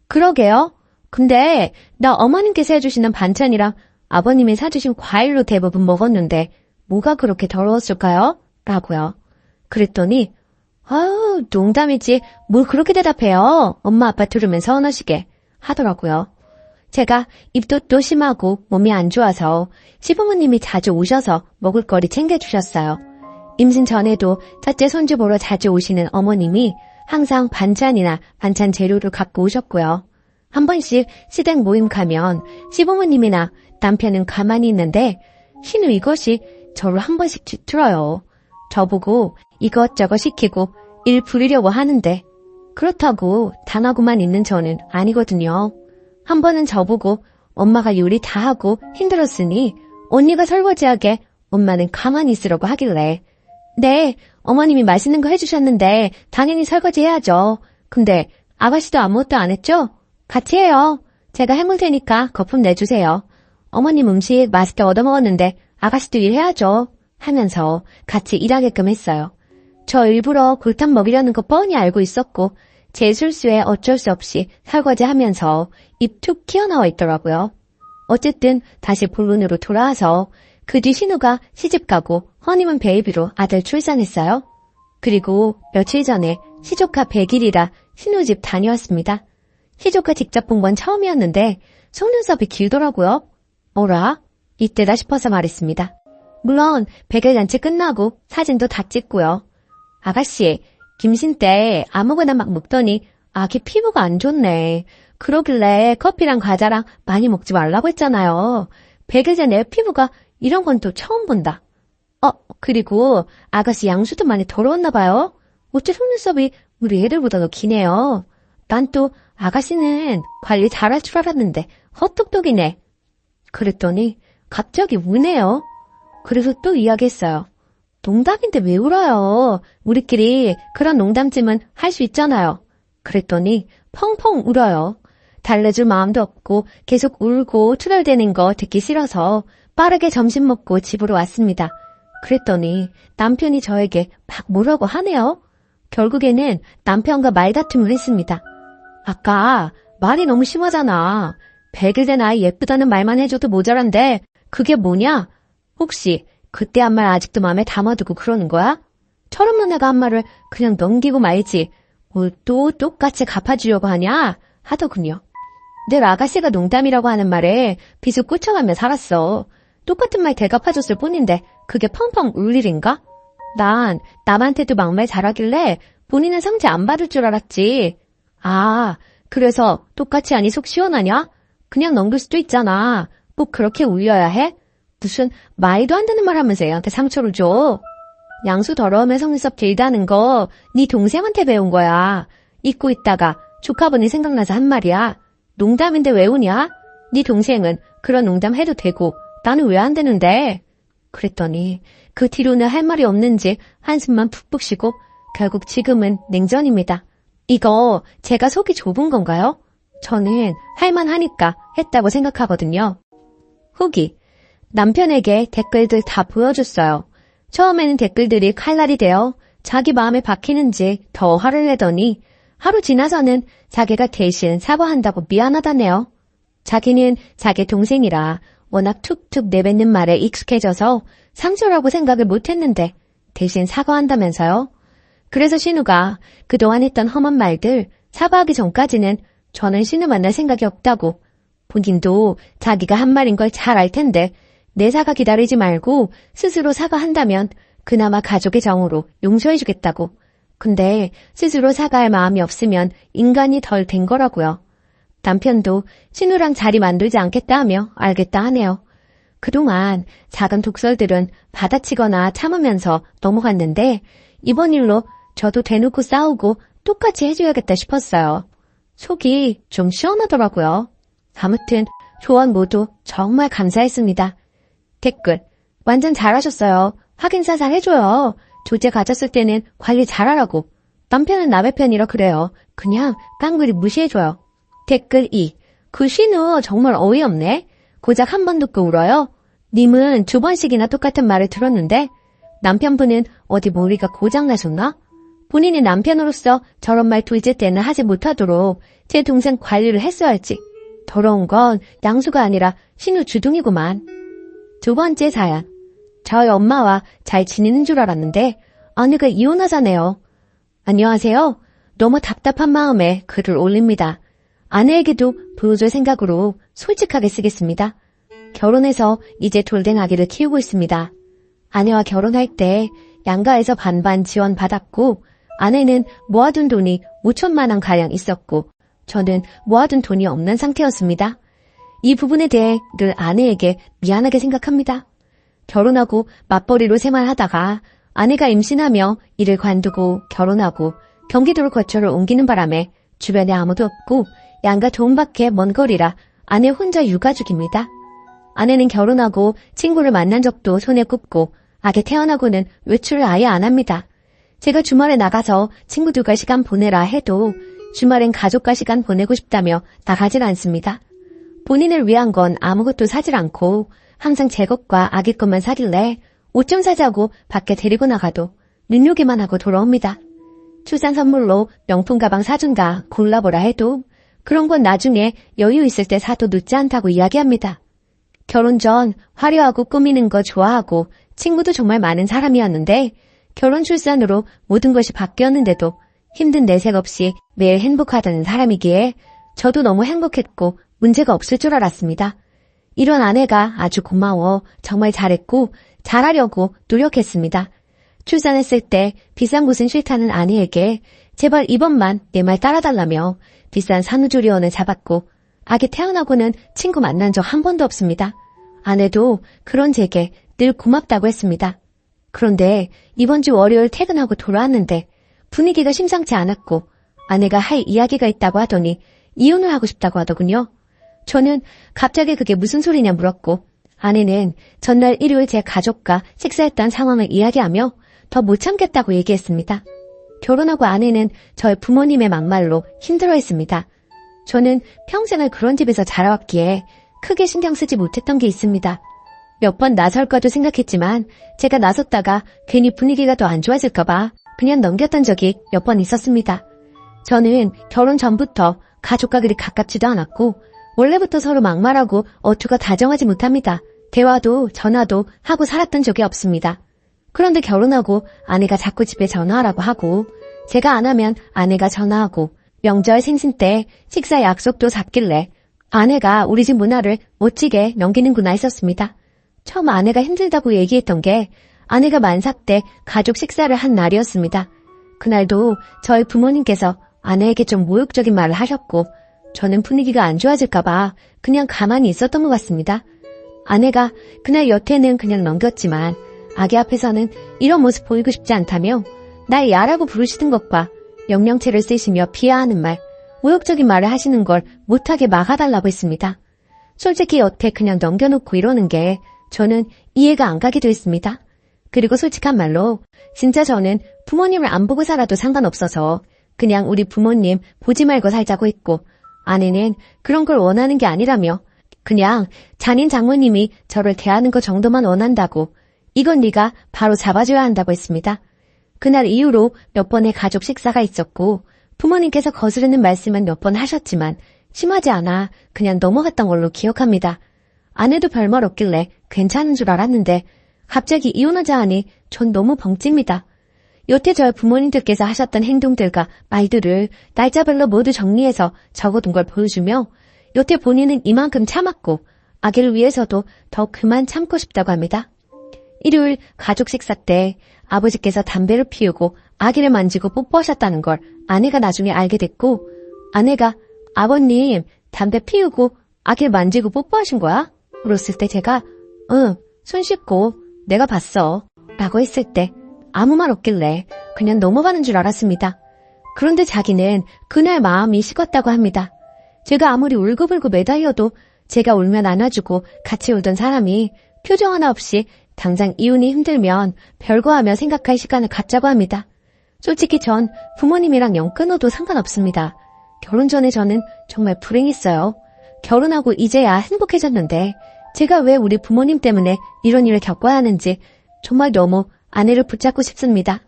그러게요. 근데 나 어머님께서 해주시는 반찬이랑 아버님이 사주신 과일로 대부분 먹었는데 뭐가 그렇게 더러웠을까요? 라고요. 그랬더니 아유, 농담이지. 뭘 그렇게 대답해요. 엄마 아빠 들으면 서운하시게 하더라고요. 제가 입도 또 심하고 몸이 안 좋아서 시부모님이 자주 오셔서 먹을 거리 챙겨주셨어요. 임신 전에도 첫째 손주 보러 자주 오시는 어머님이 항상 반찬이나 반찬 재료를 갖고 오셨고요. 한 번씩 시댁 모임 가면 시부모님이나 남편은 가만히 있는데 신우 이것이 저를 한 번씩 뒤틀어요. 저보고 이것저것 시키고 일 부리려고 하는데 그렇다고 당하고만 있는 저는 아니거든요. 한 번은 저보고 엄마가 요리 다 하고 힘들었으니 언니가 설거지하게 엄마는 가만히 있으라고 하길래 네, 어머님이 맛있는 거 해주셨는데 당연히 설거지 해야죠. 근데 아가씨도 아무것도 안 했죠? 같이 해요. 제가 해물 테니까 거품 내주세요. 어머님 음식 맛있게 얻어먹었는데 아가씨도 일해야죠. 하면서 같이 일하게끔 했어요. 저 일부러 골탕 먹이려는 거 뻔히 알고 있었고 제 실수에 어쩔 수 없이 설거지하면서 입 툭 튀어나와 있더라고요. 어쨌든 다시 본론으로 돌아와서 그 뒤 신우가 시집가고 허니문 베이비로 아들 출산했어요. 그리고 며칠 전에 시조카 100일이라 신우 집 다녀왔습니다. 시조카 직접 본 건 처음이었는데 속눈썹이 길더라고요. 어라? 이때다 싶어서 말했습니다. 물론 100일 잔치 끝나고 사진도 다 찍고요. 아가씨, 김신 때 아무거나 막 먹더니 아기 피부가 안 좋네. 그러길래 커피랑 과자랑 많이 먹지 말라고 했잖아요. 100일 전에 피부가 이런 건 또 처음 본다. 그리고 아가씨 양수도 많이 더러웠나 봐요. 어째 속눈썹이 우리 애들보다 더 기네요. 난 또 아가씨는 관리 잘할 줄 알았는데 헛똑똑이네. 그랬더니 갑자기 우네요. 그래서 또 이야기했어요. 농담인데 왜 울어요? 우리끼리 그런 농담쯤은 할 수 있잖아요. 그랬더니 펑펑 울어요. 달래줄 마음도 없고 계속 울고 투덜대는 거 듣기 싫어서 빠르게 점심 먹고 집으로 왔습니다. 그랬더니 남편이 저에게 막 뭐라고 하네요. 결국에는 남편과 말다툼을 했습니다. 아까 말이 너무 심하잖아. 100일 된 아이 예쁘다는 말만 해줘도 모자란데 그게 뭐냐? 혹시 그때 한 말 아직도 마음에 담아두고 그러는 거야? 철없는 애가 한 말을 그냥 넘기고 말지 뭘 또 똑같이 갚아주려고 하냐? 하더군요. 늘 아가씨가 농담이라고 하는 말에 비수 꽂혀가며 살았어. 똑같은 말 대갚아줬을 뿐인데 그게 펑펑 울 일인가? 난 남한테도 막말 잘하길래 본인은 상처 안 받을 줄 알았지. 아, 그래서 똑같이 하니 속 시원하냐? 그냥 넘길 수도 있잖아. 꼭 그렇게 울려야 해? 무슨 말도 안 되는 말 하면서 애한테 상처를 줘. 양수 더러움에 속눈썹 길다는 거 네 동생한테 배운 거야. 잊고 있다가 조카분이 생각나서 한 말이야. 농담인데 왜 우냐? 네 동생은 그런 농담 해도 되고 나는 왜 안 되는데? 그랬더니 그 뒤로는 할 말이 없는지 한숨만 푹푹 쉬고 결국 지금은 냉전입니다. 이거 제가 속이 좁은 건가요? 저는 할만하니까 했다고 생각하거든요. 후기. 남편에게 댓글들 다 보여줬어요. 처음에는 댓글들이 칼날이 되어 자기 마음에 박히는지 더 화를 내더니 하루 지나서는 자기가 대신 사과한다고 미안하다네요. 자기는 자기 동생이라 워낙 툭툭 내뱉는 말에 익숙해져서 상처라고 생각을 못했는데 대신 사과한다면서요. 그래서 신우가 그동안 했던 험한 말들 사과하기 전까지는 저는 신우 만날 생각이 없다고 본인도 자기가 한 말인 걸 잘 알 텐데 내 사과 기다리지 말고 스스로 사과한다면 그나마 가족의 정으로 용서해주겠다고. 근데 스스로 사과할 마음이 없으면 인간이 덜 된 거라고요. 남편도 신우랑 자리 만들지 않겠다 하며 알겠다 하네요. 그동안 작은 독설들은 받아치거나 참으면서 넘어갔는데 이번 일로 저도 대놓고 싸우고 똑같이 해줘야겠다 싶었어요. 속이 좀 시원하더라고요. 아무튼 조언 모두 정말 감사했습니다. 댓글. 완전 잘하셨어요. 확인 사살 해줘요. 조제 가졌을 때는 관리 잘하라고. 남편은 남의 편이라 그래요. 그냥 깡그리 무시해줘요. 댓글 2. 그 신우 정말 어이없네. 고작 한 번 듣고 울어요. 님은 2번씩이나 똑같은 말을 들었는데 남편분은 어디 머리가 고장나셨나? 본인이 남편으로서 저런 말 둘째 때는 하지 못하도록 제 동생 관리를 했어야지. 더러운 건 양수가 아니라 신우 주둥이구만. 2번째 사연. 저희 엄마와 잘 지내는 줄 알았는데 아내가 이혼하자네요. 안녕하세요. 너무 답답한 마음에 글을 올립니다. 아내에게도 보여줄 생각으로 솔직하게 쓰겠습니다. 결혼해서 이제 돌된 아기를 키우고 있습니다. 아내와 결혼할 때 양가에서 반반 지원받았고 아내는 모아둔 돈이 5천만 원 가량 있었고 저는 모아둔 돈이 없는 상태였습니다. 이 부분에 대해 늘 아내에게 미안하게 생각합니다. 결혼하고 맞벌이로 생활하다가 아내가 임신하며 일을 관두고 결혼하고 경기도로 거처를 옮기는 바람에 주변에 아무도 없고 양가 도움밖에 먼 거리라 아내 혼자 유가족입니다. 아내는 결혼하고 친구를 만난 적도 손에 꼽고 아기 태어나고는 외출을 아예 안 합니다. 제가 주말에 나가서 친구들과 시간 보내라 해도 주말엔 가족과 시간 보내고 싶다며 나가질 않습니다. 본인을 위한 건 아무것도 사질 않고 항상 제 것과 아기 것만 사길래 옷 좀 사자고 밖에 데리고 나가도 눈요기만 하고 돌아옵니다. 출산 선물로 명품 가방 사준다 골라보라 해도 그런 건 나중에 여유 있을 때 사도 늦지 않다고 이야기합니다. 결혼 전 화려하고 꾸미는 거 좋아하고 친구도 정말 많은 사람이었는데 결혼 출산으로 모든 것이 바뀌었는데도 힘든 내색 없이 매일 행복하다는 사람이기에 저도 너무 행복했고 문제가 없을 줄 알았습니다. 이런 아내가 아주 고마워 정말 잘했고 잘하려고 노력했습니다. 출산했을 때 비싼 곳은 싫다는 아내에게 제발 이번만 내 말 따라달라며 비싼 산후조리원을 잡았고 아기 태어나고는 친구 만난 적 한 번도 없습니다. 아내도 그런 제게 늘 고맙다고 했습니다. 그런데 이번 주 월요일 퇴근하고 돌아왔는데 분위기가 심상치 않았고 아내가 할 이야기가 있다고 하더니 이혼을 하고 싶다고 하더군요. 저는 갑자기 그게 무슨 소리냐 물었고 아내는 전날 일요일 제 가족과 식사했던 상황을 이야기하며 더 못 참겠다고 얘기했습니다. 결혼하고 아내는 저희 부모님의 막말로 힘들어했습니다. 저는 평생을 그런 집에서 자라왔기에 크게 신경 쓰지 못했던 게 있습니다. 몇 번 나설까도 생각했지만 제가 나섰다가 괜히 분위기가 더 안 좋아질까봐 그냥 넘겼던 적이 몇 번 있었습니다. 저는 결혼 전부터 가족과 그리 가깝지도 않았고 원래부터 서로 막말하고 어투가 다정하지 못합니다. 대화도 전화도 하고 살았던 적이 없습니다. 그런데 결혼하고 아내가 자꾸 집에 전화하라고 하고 제가 안 하면 아내가 전화하고 명절 생신 때 식사 약속도 잡길래 아내가 우리 집 문화를 멋지게 넘기는구나 했었습니다. 처음 아내가 힘들다고 얘기했던 게 아내가 만삭 때 가족 식사를 한 날이었습니다. 그날도 저희 부모님께서 아내에게 좀 모욕적인 말을 하셨고 저는 분위기가 안 좋아질까봐 그냥 가만히 있었던 것 같습니다. 아내가 그날 여태는 그냥 넘겼지만 아기 앞에서는 이런 모습 보이고 싶지 않다며 날 야라고 부르시는 것과 영영체를 쓰시며 비하하는 말, 모욕적인 말을 하시는 걸 못하게 막아달라고 했습니다. 솔직히 여태 그냥 넘겨놓고 이러는 게 저는 이해가 안 가기도 했습니다. 그리고 솔직한 말로 진짜 저는 부모님을 안 보고 살아도 상관없어서 그냥 우리 부모님 보지 말고 살자고 했고 아내는 그런 걸 원하는 게 아니라며 그냥 잔인 장모님이 저를 대하는 것 정도만 원한다고 이건 네가 바로 잡아줘야 한다고 했습니다. 그날 이후로 몇 번의 가족 식사가 있었고 부모님께서 거스르는 말씀은 몇 번 하셨지만 심하지 않아 그냥 넘어갔던 걸로 기억합니다. 아내도 별말 없길래 괜찮은 줄 알았는데 갑자기 이혼하자 하니 전 너무 벙찝니다. 여태 저희 부모님들께서 하셨던 행동들과 말들을 날짜별로 모두 정리해서 적어둔 걸 보여주며 여태 본인은 이만큼 참았고 아기를 위해서도 더 그만 참고 싶다고 합니다. 일요일 가족 식사 때 아버지께서 담배를 피우고 아기를 만지고 뽀뽀하셨다는 걸 아내가 나중에 알게 됐고 아내가 아버님 담배 피우고 아기를 만지고 뽀뽀하신 거야? 물었을 때 제가 응, 손 씻고 내가 봤어 라고 했을 때 아무 말 없길래 그냥 넘어가는 줄 알았습니다. 그런데 자기는 그날 마음이 식었다고 합니다. 제가 아무리 울고불고 매달려도 제가 울면 안아주고 같이 울던 사람이 표정 하나 없이 당장 이혼이 힘들면 별거하며 생각할 시간을 갖자고 합니다. 솔직히 전 부모님이랑 영 끊어도 상관없습니다. 결혼 전에 저는 정말 불행했어요. 결혼하고 이제야 행복해졌는데 제가 왜 우리 부모님 때문에 이런 일을 겪어야 하는지 정말 너무 아내를 붙잡고 싶습니다.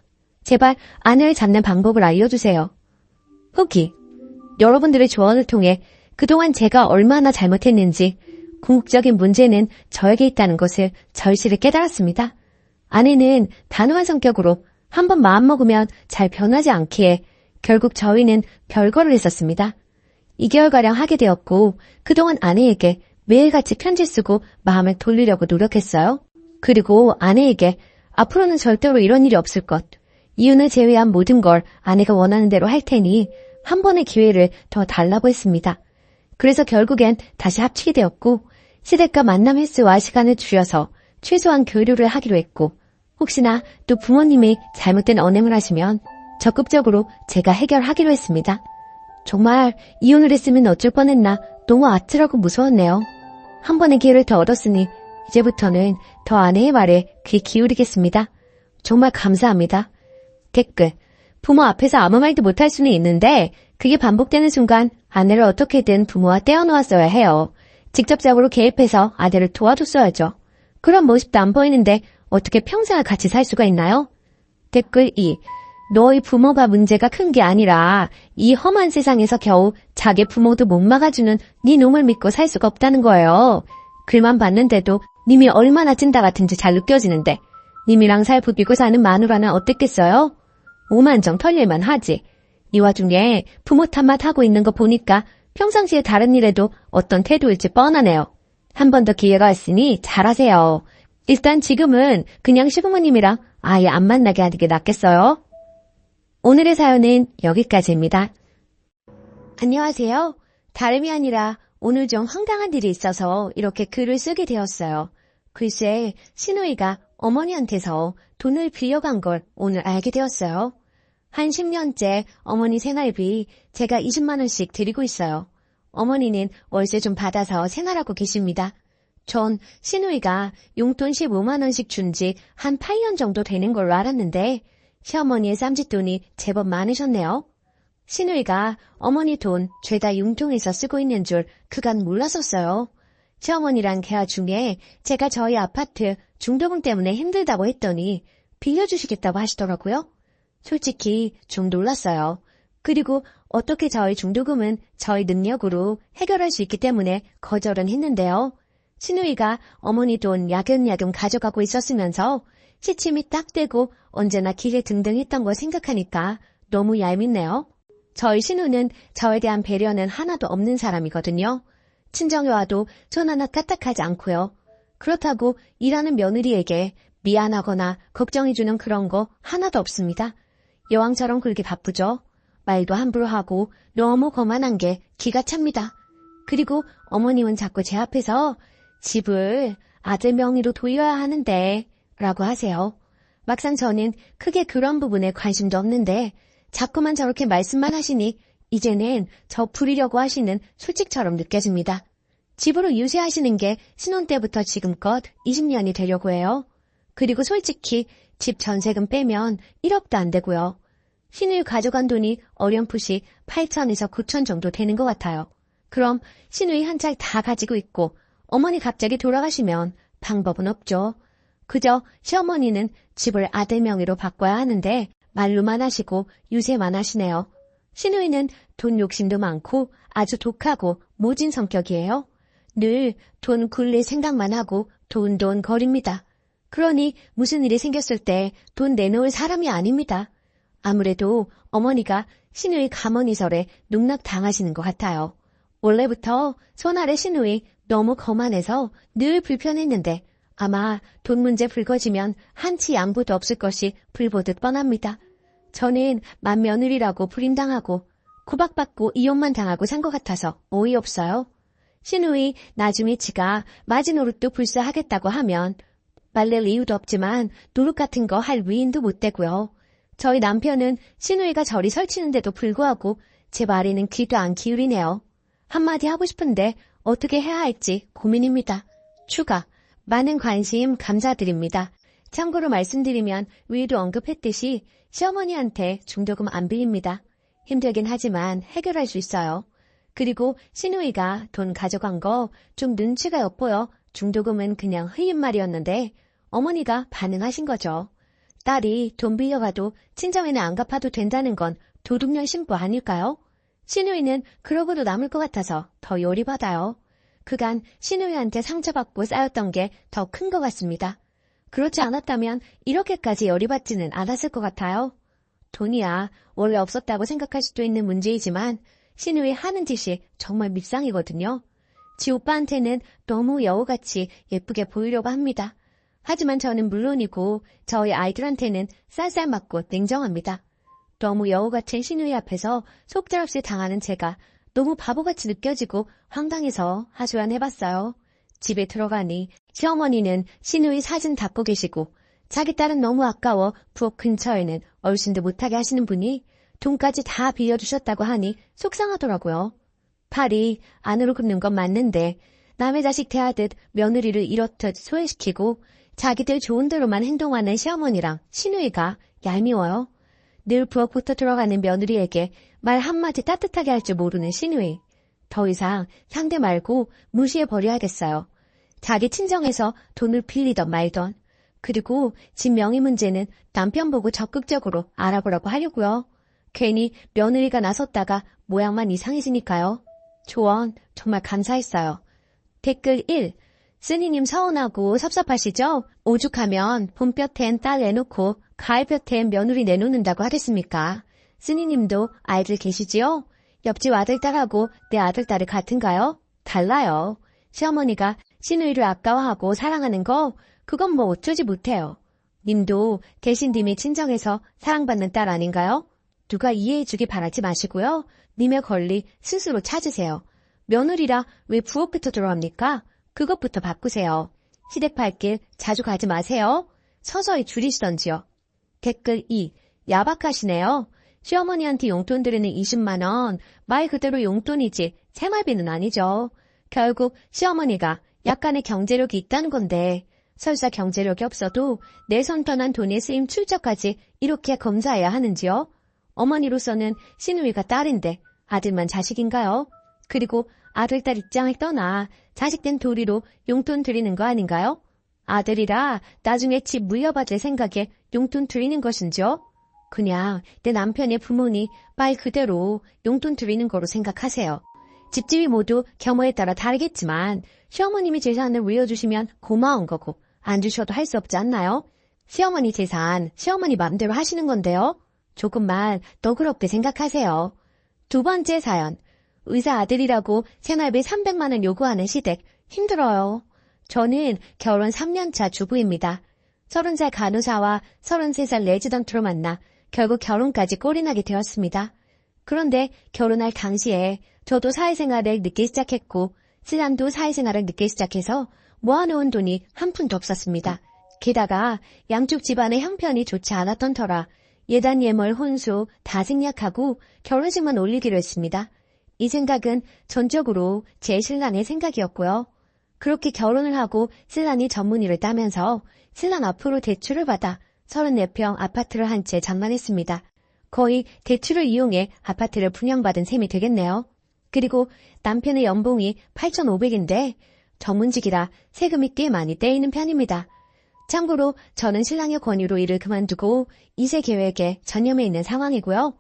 제발 아내를 잡는 방법을 알려주세요. 후기. 여러분들의 조언을 통해 그동안 제가 얼마나 잘못했는지 궁극적인 문제는 저에게 있다는 것을 절실히 깨달았습니다. 아내는 단호한 성격으로 한번 마음먹으면 잘 변하지 않기에 결국 저희는 별거를 했었습니다. 2개월가량 하게 되었고 그동안 아내에게 매일같이 편지 쓰고 마음을 돌리려고 노력했어요. 그리고 아내에게 앞으로는 절대로 이런 일이 없을 것, 이윤을 제외한 모든 걸 아내가 원하는 대로 할 테니 한 번의 기회를 더 달라고 했습니다. 그래서 결국엔 다시 합치게 되었고 시댁과 만남 횟수와 시간을 줄여서 최소한 교류를 하기로 했고 혹시나 또 부모님이 잘못된 언행을 하시면 적극적으로 제가 해결하기로 했습니다. 정말 이혼을 했으면 어쩔 뻔했나 너무 아찔하고 무서웠네요. 한 번의 기회를 더 얻었으니 이제부터는 더 아내의 말에 귀 기울이겠습니다. 정말 감사합니다. 댓글. 부모 앞에서 아무 말도 못할 수는 있는데 그게 반복되는 순간 아내를 어떻게든 부모와 떼어놓았어야 해요. 직접적으로 개입해서 아내를 도와줬어야죠. 그런 모습도 안 보이는데 어떻게 평생을 같이 살 수가 있나요? 댓글 2. 너희 부모가 문제가 큰 게 아니라 이 험한 세상에서 겨우 자기 부모도 못 막아주는 네 놈을 믿고 살 수가 없다는 거예요. 글만 봤는데도 님이 얼마나 찐따 같은지 잘 느껴지는데 님이랑 살 부비고 사는 마누라는 어땠겠어요? 오만정 털릴만 하지. 이 와중에 부모 탓만 하고 있는 거 보니까 평상시에 다른 일에도 어떤 태도일지 뻔하네요. 한 번 더 기회가 있으니 잘하세요. 일단 지금은 그냥 시부모님이랑 아예 안 만나게 하는 게 낫겠어요? 오늘의 사연은 여기까지입니다. 안녕하세요. 다름이 아니라 오늘 좀 황당한 일이 있어서 이렇게 글을 쓰게 되었어요. 글쎄, 시누이가 어머니한테서 돈을 빌려간 걸 오늘 알게 되었어요. 한 10년째 어머니 생활비 제가 20만 원씩 드리고 있어요. 어머니는 월세 좀 받아서 생활하고 계십니다. 전 시누이가 용돈 15만 원씩 준 지 한 8년 정도 되는 걸로 알았는데 시어머니의 쌈짓돈이 제법 많으셨네요. 시누이가 어머니 돈 죄다 융통해서 쓰고 있는 줄 그간 몰랐었어요. 시어머니랑 대화 중에 제가 저희 아파트 중도금 때문에 힘들다고 했더니 빌려주시겠다고 하시더라고요. 솔직히 좀 놀랐어요. 그리고 어떻게 저희 중도금은 저희 능력으로 해결할 수 있기 때문에 거절은 했는데요. 시누이가 어머니 돈 야금야금 가져가고 있었으면서 시침이 딱 되고 언제나 기계 등등했던 거 생각하니까 너무 얄밉네요. 저희 시누는 저에 대한 배려는 하나도 없는 사람이거든요. 친정에 와도 전 하나 까딱하지 않고요. 그렇다고 일하는 며느리에게 미안하거나 걱정해주는 그런 거 하나도 없습니다. 여왕처럼 그렇게 바쁘죠. 말도 함부로 하고 너무 거만한 게 기가 찹니다. 그리고 어머님은 자꾸 제 앞에서 집을 아들 명의로 돌려야 하는데 라고 하세요. 막상 저는 크게 그런 부분에 관심도 없는데 자꾸만 저렇게 말씀만 하시니 이제는 저 부리려고 하시는 술집처럼 느껴집니다. 집으로 유세하시는 게 신혼 때부터 지금껏 20년이 되려고 해요. 그리고 솔직히 집 전세금 빼면 1억도 안 되고요. 시누이 가져간 돈이 어렴풋이 8천에서 9천 정도 되는 것 같아요. 그럼 시누이 한 찰 다 가지고 있고 어머니 갑자기 돌아가시면 방법은 없죠. 그저 시어머니는 집을 아들 명의로 바꿔야 하는데 말로만 하시고 유세만 하시네요. 시누이는 돈 욕심도 많고 아주 독하고 모진 성격이에요. 늘 돈 굴릴 생각만 하고 돈 거립니다. 그러니 무슨 일이 생겼을 때 돈 내놓을 사람이 아닙니다. 아무래도 어머니가 시누이 가머니설에 농락당하시는 것 같아요. 원래부터 손아래 시누이 너무 거만해서 늘 불편했는데 아마 돈 문제 불거지면 한치 양보도 없을 것이 불보듯 뻔합니다. 저는 맏며느리라고 불임당하고 구박받고 이혼만 당하고 산 것 같아서 어이없어요. 시누이 나중에 지가 마지노릇도 불사하겠다고 하면 말릴 이유도 없지만 노릇 같은 거 할 위인도 못 되고요. 저희 남편은 시누이가 저리 설치는데도 불구하고 제 말에는 귀도 안 기울이네요. 한마디 하고 싶은데 어떻게 해야 할지 고민입니다. 추가, 많은 관심 감사드립니다. 참고로 말씀드리면 위에도 언급했듯이 시어머니한테 중도금 안 빌립니다. 힘들긴 하지만 해결할 수 있어요. 그리고 시누이가 돈 가져간 거 좀 눈치가 엿보여 중도금은 그냥 흐인 말이었는데 어머니가 반응하신 거죠. 딸이 돈 빌려가도 친정에는 안 갚아도 된다는 건 도둑년 신부 아닐까요? 시누이는 그러고도 남을 것 같아서 더 열이받아요. 그간 시누이한테 상처받고 쌓였던 게 더 큰 것 같습니다. 그렇지 않았다면 이렇게까지 열이받지는 않았을 것 같아요. 돈이야 원래 없었다고 생각할 수도 있는 문제이지만 시누이 하는 짓이 정말 밉상이거든요. 지 오빠한테는 너무 여우같이 예쁘게 보이려고 합니다. 하지만 저는 물론이고 저희 아이들한테는 쌀쌀맞고 냉정합니다. 너무 여우 같은 시누이 앞에서 속절없이 당하는 제가 너무 바보같이 느껴지고 황당해서 하소연해봤어요. 집에 들어가니 시어머니는 시누이 사진 닦고 계시고 자기 딸은 너무 아까워 부엌 근처에는 얼씬도 못하게 하시는 분이 돈까지 다 빌려주셨다고 하니 속상하더라고요. 팔이 안으로 굽는 건 맞는데 남의 자식 대하듯 며느리를 이렇듯 소외시키고 자기들 좋은 대로만 행동하는 시어머니랑 시누이가 얄미워요. 늘 부엌부터 들어가는 며느리에게 말 한마디 따뜻하게 할 줄 모르는 시누이. 더 이상 상대 말고 무시해버려야겠어요. 자기 친정에서 돈을 빌리던 말던. 그리고 집 명의 문제는 남편 보고 적극적으로 알아보라고 하려고요. 괜히 며느리가 나섰다가 모양만 이상해지니까요. 조언 정말 감사했어요. 댓글 1. 쓰니님 서운하고 섭섭하시죠? 오죽하면 봄볕엔 딸 내놓고 가을볕엔 며느리 내놓는다고 하겠습니까? 쓰니님도 아이들 계시지요? 옆집 아들딸하고 내 아들딸이 같은가요? 달라요. 시어머니가 시누이를 아까워하고 사랑하는 거 그건 뭐 어쩌지 못해요. 님도 계신 님의 친정에서 사랑받는 딸 아닌가요? 누가 이해해주기 바라지 마시고요. 님의 권리 스스로 찾으세요. 며느리라 왜 부엌부터 들어갑니까? 그것부터 바꾸세요. 시댁팔길 자주 가지 마세요. 서서히 줄이시던지요. 댓글 2. 야박하시네요. 시어머니한테 용돈 드리는 20만 원, 말 그대로 용돈이지 생활비는 아니죠. 결국 시어머니가 약간의 경제력이 있다는 건데 설사 경제력이 없어도 내 손 떠난 돈의 쓰임 출처까지 이렇게 검사해야 하는지요? 어머니로서는 시누이가 딸인데 아들만 자식인가요? 그리고 아들, 딸 입장을 떠나 자식된 도리로 용돈 드리는 거 아닌가요? 아들이라 나중에 집 물려받을 생각에 용돈 드리는 것인지요? 그냥 내 남편의 부모니 말 그대로 용돈 드리는 거로 생각하세요. 집집이 모두 경우에 따라 다르겠지만 시어머님이 재산을 물려주시면 고마운 거고 안 주셔도 할 수 없지 않나요? 시어머니 재산 시어머니 마음대로 하시는 건데요. 조금만 너그럽게 생각하세요. 두 번째 사연. 의사 아들이라고 생활비 300만 원 요구하는 시댁 힘들어요. 저는 결혼 3년차 주부입니다. 30살 간호사와 33살 레지던트로 만나 결국 결혼까지 꼴이 나게 되었습니다. 그런데 결혼할 당시에 저도 사회생활을 늦게 시작했고 신랑도 사회생활을 늦게 시작해서 모아놓은 돈이 한 푼도 없었습니다. 게다가 양쪽 집안의 형편이 좋지 않았던 터라 예단 예멀 혼수 다 생략하고 결혼식만 올리기로 했습니다. 이 생각은 전적으로 제 신랑의 생각이었고요. 그렇게 결혼을 하고 신랑이 전문의를 따면서 신랑 앞으로 대출을 받아 34평 아파트를 한 채 장만했습니다. 거의 대출을 이용해 아파트를 분양받은 셈이 되겠네요. 그리고 남편의 연봉이 8,500인데 전문직이라 세금이 꽤 많이 떼이는 편입니다. 참고로 저는 신랑의 권유로 일을 그만두고 2세 계획에 전념해 있는 상황이고요.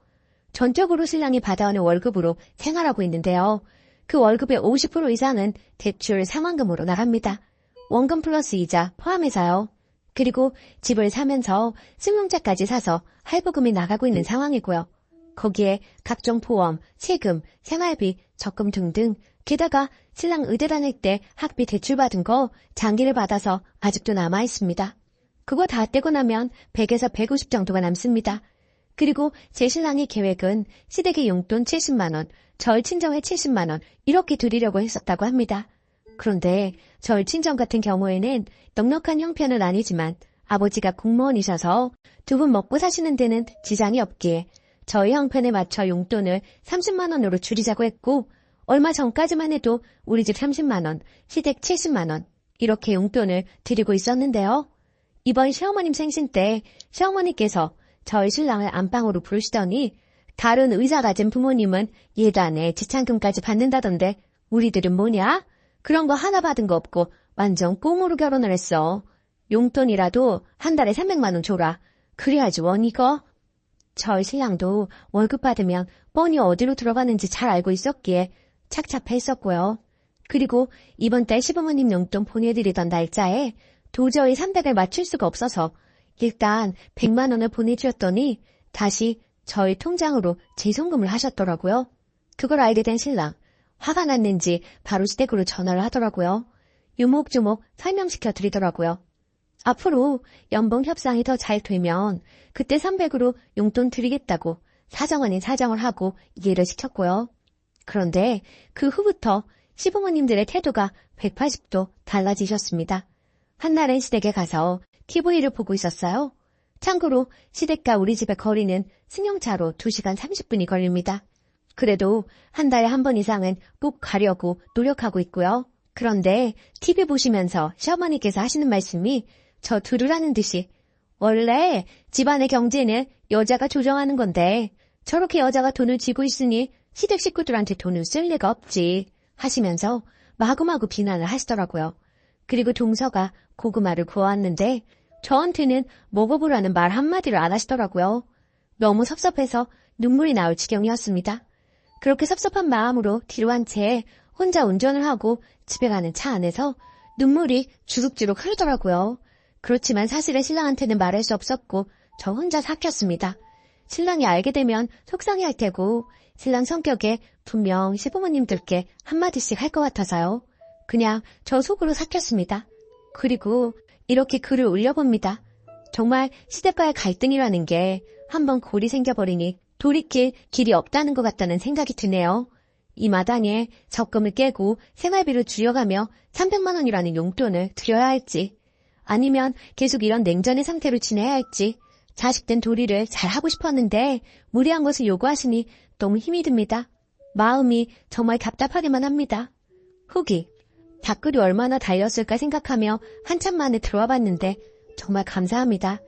전적으로 신랑이 받아오는 월급으로 생활하고 있는데요. 그 월급의 50% 이상은 대출 상환금으로 나갑니다. 원금 플러스 이자 포함해서요. 그리고 집을 사면서 승용차까지 사서 할부금이 나가고 있는 상황이고요. 거기에 각종 보험, 세금, 생활비, 적금 등등 게다가 신랑 의대 다닐 때 학비 대출받은 거 장기를 받아서 아직도 남아있습니다. 그거 다 떼고 나면 100에서 150 정도가 남습니다. 그리고 제 신랑의 계획은 시댁의 용돈 70만 원, 절 친정에 70만 원 이렇게 드리려고 했었다고 합니다. 그런데 절 친정 같은 경우에는 넉넉한 형편은 아니지만 아버지가 공무원이셔서 두 분 먹고 사시는 데는 지장이 없기에 저희 형편에 맞춰 용돈을 30만 원으로 줄이자고 했고 얼마 전까지만 해도 우리 집 30만 원, 시댁 70만 원 이렇게 용돈을 드리고 있었는데요. 이번 시어머님 생신 때 시어머니께서 저희 신랑을 안방으로 부르시더니 다른 의사 가진 부모님은 예단에 지참금까지 받는다던데 우리들은 뭐냐? 그런 거 하나 받은 거 없고 완전 꽁으로 결혼을 했어. 용돈이라도 한 달에 300만 원 줘라. 그래야지 원 이거. 저희 신랑도 월급 받으면 뻔히 어디로 들어가는지 잘 알고 있었기에 착잡했었고요. 그리고 이번 달 시부모님 용돈 보내드리던 날짜에 도저히 300을 맞출 수가 없어서 일단 100만 원을 보내주었더니 다시 저희 통장으로 재송금을 하셨더라고요. 그걸 알게 된 신랑, 화가 났는지 바로 시댁으로 전화를 하더라고요. 유목조목 설명시켜 드리더라고요. 앞으로 연봉 협상이 더 잘 되면 그때 300으로 용돈 드리겠다고 사정 아닌 사정을 하고 이해를 시켰고요. 그런데 그 후부터 시부모님들의 태도가 180도 달라지셨습니다. 한날은 시댁에 가서 TV를 보고 있었어요. 참고로 시댁과 우리 집의 거리는 승용차로 2시간 30분이 걸립니다. 그래도 한 달에 한 번 이상은 꼭 가려고 노력하고 있고요. 그런데 TV 보시면서 시어머니께서 하시는 말씀이 저 들으라는 듯이 원래 집안의 경제는 여자가 조정하는 건데 저렇게 여자가 돈을 쥐고 있으니 시댁 식구들한테 돈을 쓸 리가 없지 하시면서 마구마구 비난을 하시더라고요. 그리고 동서가 고구마를 구워왔는데 저한테는 먹어보라는 말 한마디를 안 하시더라고요. 너무 섭섭해서 눈물이 나올 지경이었습니다. 그렇게 섭섭한 마음으로 뒤로 한 채 혼자 운전을 하고 집에 가는 차 안에서 눈물이 주룩주룩 흐르더라고요. 그렇지만 사실은 신랑한테는 말할 수 없었고 저 혼자 삭혔습니다. 신랑이 알게 되면 속상해할 테고 신랑 성격에 분명 시부모님들께 한마디씩 할 것 같아서요. 그냥 저 속으로 삭혔습니다. 그리고 이렇게 글을 올려봅니다. 정말 시댁과의 갈등이라는 게 한번 골이 생겨버리니 돌이킬 길이 없다는 것 같다는 생각이 드네요. 이 마당에 적금을 깨고 생활비를 줄여가며 300만 원이라는 용돈을 드려야 할지 아니면 계속 이런 냉전의 상태로 지내야 할지 자식된 도리를 잘하고 싶었는데 무리한 것을 요구하시니 너무 힘이 듭니다. 마음이 정말 답답하기만 합니다. 후기 댓글이 얼마나 달렸을까 생각하며 한참 만에 들어와 봤는데 정말 감사합니다.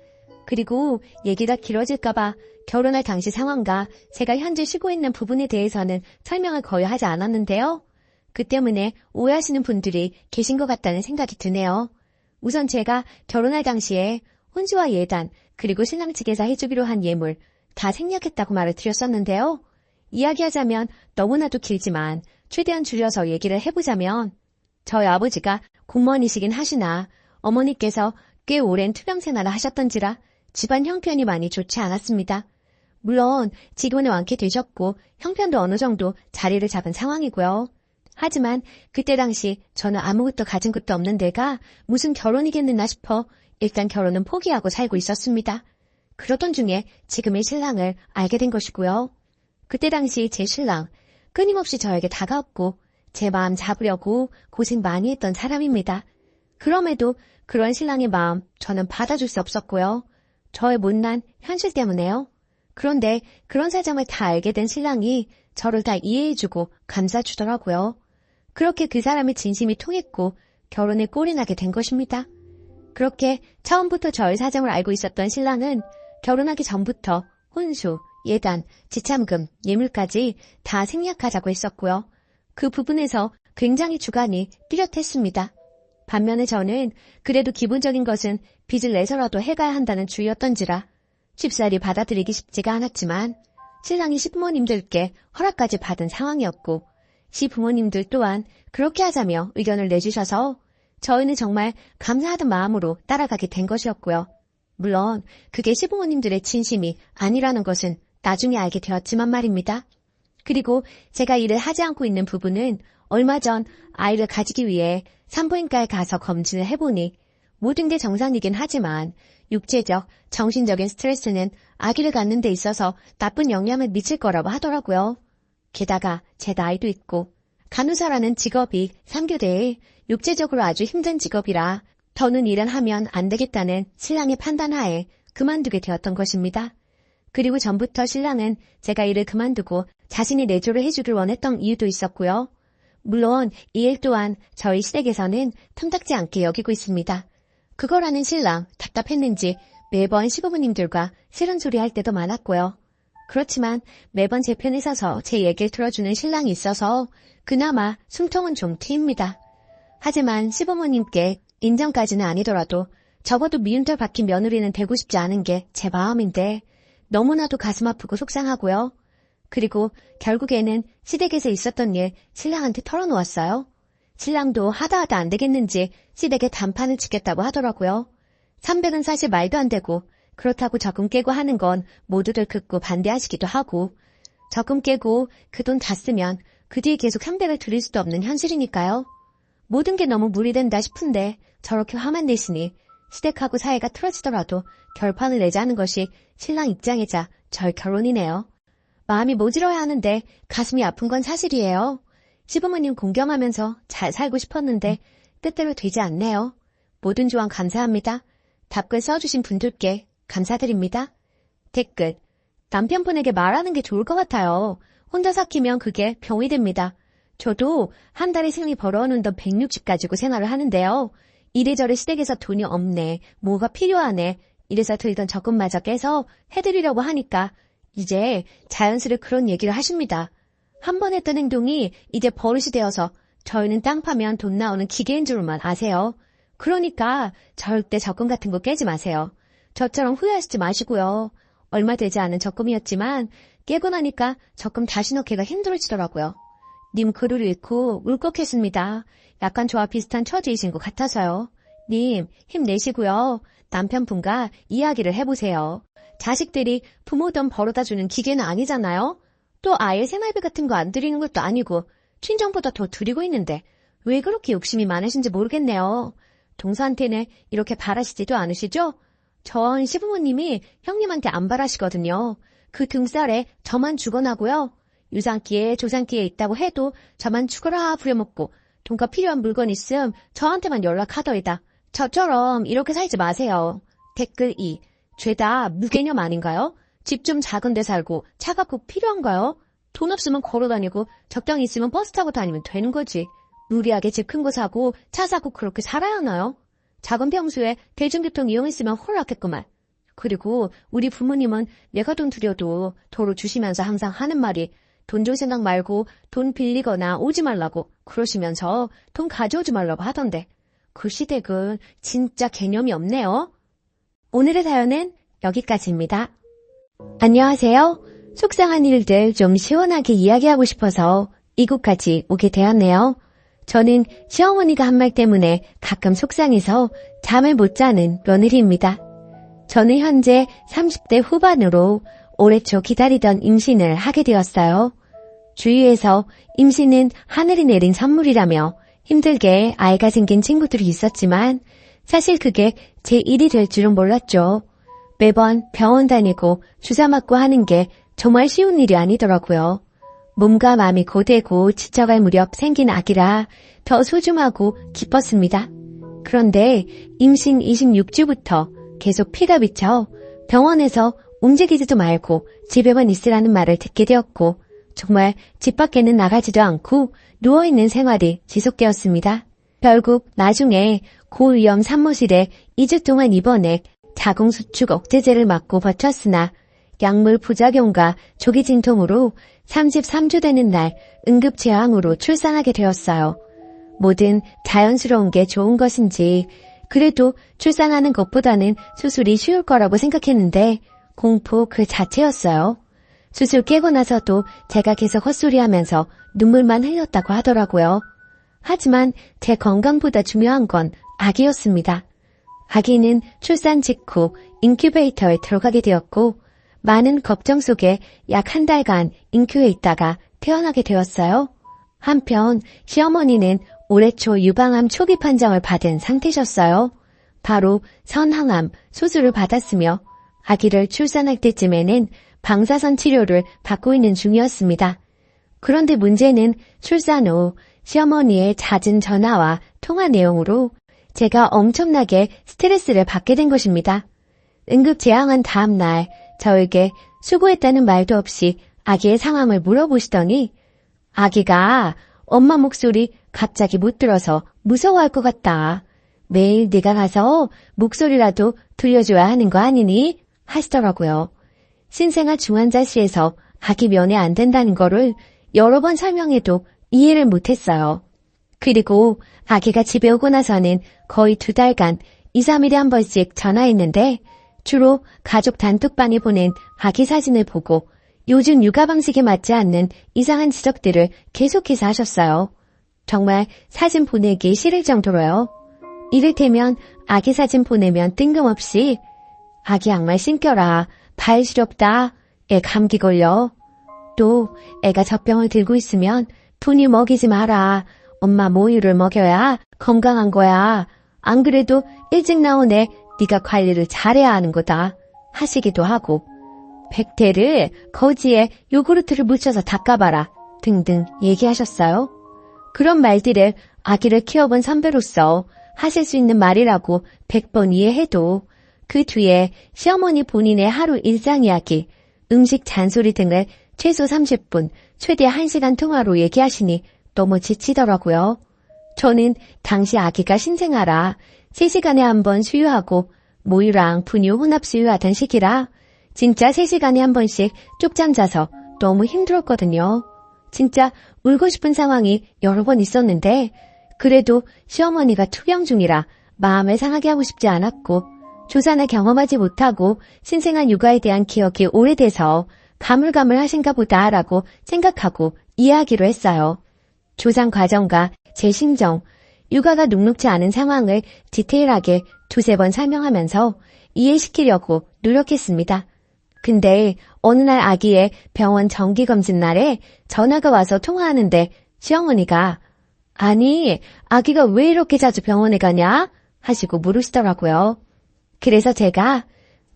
그리고 얘기가 길어질까봐 결혼할 당시 상황과 제가 현재 쉬고 있는 부분에 대해서는 설명을 거의 하지 않았는데요. 그 때문에 오해하시는 분들이 계신 것 같다는 생각이 드네요. 우선 제가 결혼할 당시에 혼수와 예단 그리고 신랑 측에서 해주기로 한 예물 다 생략했다고 말을 드렸었는데요. 이야기하자면 너무나도 길지만 최대한 줄여서 얘기를 해보자면 저희 아버지가 공무원이시긴 하시나 어머니께서 꽤 오랜 투병 생활을 하셨던지라 집안 형편이 많이 좋지 않았습니다. 물론 지금은 완쾌되셨고 형편도 어느 정도 자리를 잡은 상황이고요. 하지만 그때 당시 저는 아무것도 가진 것도 없는 데가 무슨 결혼이겠느나 싶어 일단 결혼은 포기하고 살고 있었습니다. 그러던 중에 지금의 신랑을 알게 된 것이고요. 그때 당시 제 신랑 끊임없이 저에게 다가왔고 제 마음 잡으려고 고생 많이 했던 사람입니다. 그럼에도 그런 신랑의 마음 저는 받아줄 수 없었고요. 저의 못난 현실 때문에요. 그런데 그런 사정을 다 알게 된 신랑이 저를 다 이해해주고 감싸주더라고요. 그렇게 그 사람의 진심이 통했고 결혼에 꼴이 나게 된 것입니다. 그렇게 처음부터 저의 사정을 알고 있었던 신랑은 결혼하기 전부터 혼수, 예단, 지참금, 예물까지 다 생략하자고 했었고요. 그 부분에서 굉장히 주관이 뚜렷했습니다. 반면에 저는 그래도 기본적인 것은 빚을 내서라도 해가야 한다는 주의였던지라 쉽사리 받아들이기 쉽지가 않았지만 신랑이 시부모님들께 허락까지 받은 상황이었고 시부모님들 또한 그렇게 하자며 의견을 내주셔서 저희는 정말 감사하던 마음으로 따라가게 된 것이었고요. 물론 그게 시부모님들의 진심이 아니라는 것은 나중에 알게 되었지만 말입니다. 그리고 제가 일을 하지 않고 있는 부분은 얼마 전 아이를 가지기 위해 산부인과에 가서 검진을 해보니 모든 게 정상이긴 하지만 육체적, 정신적인 스트레스는 아기를 갖는 데 있어서 나쁜 영향을 미칠 거라고 하더라고요. 게다가 제 나이도 있고 간호사라는 직업이 3교대에 육체적으로 아주 힘든 직업이라 더는 일은 하면 안 되겠다는 신랑의 판단하에 그만두게 되었던 것입니다. 그리고 전부터 신랑은 제가 일을 그만두고 자신이 내조를 해주길 원했던 이유도 있었고요. 물론 이 일 또한 저희 시댁에서는 탐탁지 않게 여기고 있습니다. 그걸 아는 신랑 답답했는지 매번 시부모님들과 싫은 소리 할 때도 많았고요. 그렇지만 매번 제 편에 서서 제 얘기를 들어주는 신랑이 있어서 그나마 숨통은 좀 트입니다. 하지만 시부모님께 인정까지는 아니더라도 적어도 미운털 박힌 며느리는 되고 싶지 않은 게 제 마음인데 너무나도 가슴 아프고 속상하고요. 그리고 결국에는 시댁에서 있었던 일 신랑한테 털어놓았어요. 신랑도 하다 안 되겠는지 시댁에 단판을 치겠다고 하더라고요. 300은 사실 말도 안 되고 그렇다고 적금 깨고 하는 건 모두들 극구 반대하시기도 하고 적금 깨고 그 돈 다 쓰면 그 뒤에 계속 현백을 드릴 수도 없는 현실이니까요. 모든 게 너무 무리된다 싶은데 저렇게 화만 내시니 시댁하고 사이가 틀어지더라도 결판을 내자는 것이 신랑 입장이자 절 결론이네요. 마음이 모질어야 하는데 가슴이 아픈 건 사실이에요. 시부모님 공경하면서 잘 살고 싶었는데 뜻대로 되지 않네요. 모든 조언 감사합니다. 답글 써주신 분들께 감사드립니다. 댓글: 남편분에게 말하는 게 좋을 것 같아요. 혼자 삭히면 그게 병이 됩니다. 저도 한 달에 생리 벌어오는 돈 160 가지고 생활을 하는데요. 이래저래 시댁에서 돈이 없네, 뭐가 필요하네, 이래서 들던 적금마저 깨서 해드리려고 하니까 이제 자연스레 그런 얘기를 하십니다. 한 번 했던 행동이 이제 버릇이 되어서 저희는 땅 파면 돈 나오는 기계인 줄만 아세요. 그러니까 절대 적금 같은 거 깨지 마세요. 저처럼 후회하시지 마시고요. 얼마 되지 않은 적금이었지만 깨고 나니까 적금 다시 넣기가 힘들어지더라고요. 님 글을 읽고 울컥했습니다. 약간 저와 비슷한 처지이신 것 같아서요. 님 힘내시고요. 남편분과 이야기를 해보세요. 자식들이 부모 돈 벌어다주는 기계는 아니잖아요. 또 아예 생활비 같은 거 안 드리는 것도 아니고 친정보다 더 드리고 있는데 왜 그렇게 욕심이 많으신지 모르겠네요. 동서한테는 이렇게 바라시지도 않으시죠? 전 시부모님이 형님한테 안 바라시거든요. 그 등살에 저만 죽어나고요. 유산기에 조산기에 있다고 해도 저만 죽어라 부려먹고 돈과 필요한 물건 있음 저한테만 연락하더이다. 저처럼 이렇게 살지 마세요. 댓글 2. 죄다 무개념 아닌가요? 집 좀 작은 데 살고 차가 꼭 필요한가요? 돈 없으면 걸어다니고 적당히 있으면 버스 타고 다니면 되는 거지. 무리하게 집 큰 거 사고 차 사고 그렇게 살아야 하나요? 작은 평수에 대중교통 이용했으면 홀랐겠구만. 그리고 우리 부모님은 내가 돈 드려도 도로 주시면서 항상 하는 말이 돈 줄 생각 말고 돈 빌리거나 오지 말라고 그러시면서 돈 가져오지 말라고 하던데 그 시댁은 진짜 개념이 없네요. 오늘의 사연은 여기까지입니다. 안녕하세요. 속상한 일들 좀 시원하게 이야기하고 싶어서 이곳까지 오게 되었네요. 저는 시어머니가 한 말 때문에 가끔 속상해서 잠을 못 자는 며느리입니다. 저는 현재 30대 후반으로 올해 초 기다리던 임신을 하게 되었어요. 주위에서 임신은 하늘이 내린 선물이라며 힘들게 아이가 생긴 친구들이 있었지만 사실 그게 제 일이 될 줄은 몰랐죠. 매번 병원 다니고 주사 맞고 하는 게 정말 쉬운 일이 아니더라고요. 몸과 마음이 고되고 지쳐갈 무렵 생긴 아기라 더 소중하고 기뻤습니다. 그런데 임신 26주부터 계속 피가 비쳐 병원에서 움직이지도 말고 집에만 있으라는 말을 듣게 되었고 정말 집 밖에는 나가지도 않고 누워있는 생활이 지속되었습니다. 결국 나중에 고위험 산모실에 2주 동안 입원해 자궁수축 억제제를 맞고 버텼으나 약물 부작용과 조기 진통으로 33주 되는 날 응급제왕으로 출산하게 되었어요. 뭐든 자연스러운 게 좋은 것인지 그래도 출산하는 것보다는 수술이 쉬울 거라고 생각했는데 공포 그 자체였어요. 수술 깨고 나서도 제가 계속 헛소리하면서 눈물만 흘렸다고 하더라고요. 하지만 제 건강보다 중요한 건 아기였습니다. 아기는 출산 직후 인큐베이터에 들어가게 되었고 많은 걱정 속에 약 한 달간 인큐에 있다가 태어나게 되었어요. 한편 시어머니는 올해 초 유방암 초기 판정을 받은 상태셨어요. 바로 선항암 수술을 받았으며 아기를 출산할 때쯤에는 방사선 치료를 받고 있는 중이었습니다. 그런데 문제는 출산 후 시어머니의 잦은 전화와 통화 내용으로 제가 엄청나게 스트레스를 받게 된 것입니다. 응급 제왕한 다음 날 저에게 수고했다는 말도 없이 아기의 상황을 물어보시더니 아기가 엄마 목소리 갑자기 못 들어서 무서워할 것 같다. 매일 네가 가서 목소리라도 들려줘야 하는 거 아니니? 하시더라고요. 신생아 중환자실에서 아기 면회 안 된다는 거를 여러 번 설명해도 이해를 못했어요. 그리고 아기가 집에 오고 나서는 거의 2달간 2, 3일에 한 번씩 전화했는데 주로 가족 단톡방에 보낸 아기 사진을 보고 요즘 육아 방식에 맞지 않는 이상한 지적들을 계속해서 하셨어요. 정말 사진 보내기 싫을 정도로요. 이를테면 아기 사진 보내면 뜬금없이 아기 양말 신겨라, 발 시렵다, 애 감기 걸려. 또 애가 젖병을 들고 있으면 분유 먹이지 마라, 엄마 모유를 먹여야 건강한 거야. 안 그래도 일찍 나온 애 네가 관리를 잘해야 하는 거다 하시기도 하고, 백태를 거지에 요구르트를 묻혀서 닦아봐라 등등 얘기하셨어요. 그런 말들을 아기를 키워본 선배로서 하실 수 있는 말이라고 100번 이해해도 그 뒤에 시어머니 본인의 하루 일상 이야기, 음식 잔소리 등을 최소 30분, 최대 1시간 통화로 얘기하시니 너무 지치더라고요. 저는 당시 아기가 신생아라 3시간에 한 번 수유하고 모유랑 분유 혼합 수유하던 시기라 진짜 3시간에 한 번씩 쪽잠 자서 너무 힘들었거든요. 진짜 울고 싶은 상황이 여러 번 있었는데 그래도 시어머니가 투병 중이라 마음을 상하게 하고 싶지 않았고 조산을 경험하지 못하고 신생아 육아에 대한 기억이 오래돼서 가물가물하신가 보다라고 생각하고 이해하기로 했어요. 조산 과정과 제 심정, 육아가 녹록지 않은 상황을 디테일하게 2-3번 설명하면서 이해시키려고 노력했습니다. 근데 어느 날 아기의 병원 정기검진 날에 전화가 와서 통화하는데 시어머니가 아니, 아기가 왜 이렇게 자주 병원에 가냐? 하시고 물으시더라고요. 그래서 제가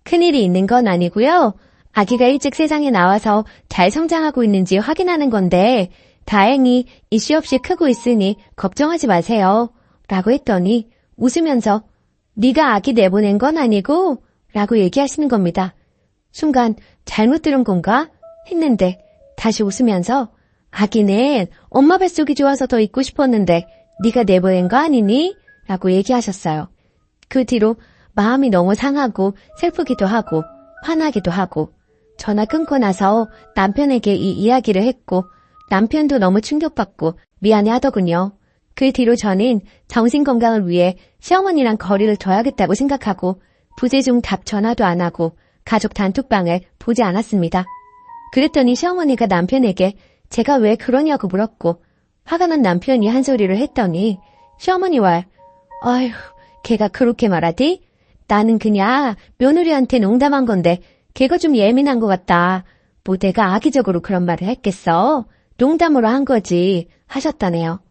큰일이 있는 건 아니고요. 아기가 일찍 세상에 나와서 잘 성장하고 있는지 확인하는 건데 다행히 이슈 없이 크고 있으니 걱정하지 마세요. 라고 했더니 웃으면서 네가 아기 내보낸 건 아니고? 라고 얘기하시는 겁니다. 순간 잘못 들은 건가? 했는데 다시 웃으면서 아기는 엄마 뱃속이 좋아서 더 있고 싶었는데 네가 내보낸 거 아니니? 라고 얘기하셨어요. 그 뒤로 마음이 너무 상하고 슬프기도 하고 화나기도 하고 전화 끊고 나서 남편에게 이 이야기를 했고 남편도 너무 충격받고 미안해 하더군요. 그 뒤로 저는 정신건강을 위해 시어머니랑 거리를 둬야겠다고 생각하고 부재중 답 전화도 안 하고 가족 단톡방을 보지 않았습니다. 그랬더니 시어머니가 남편에게 제가 왜 그러냐고 물었고 화가 난 남편이 한 소리를 했더니 시어머니와 아휴 걔가 그렇게 말하디? 나는 그냥 며느리한테 농담한 건데 걔가 좀 예민한 것 같다. 뭐 내가 악의적으로 그런 말을 했겠어? 농담으로 한 거지 하셨다네요.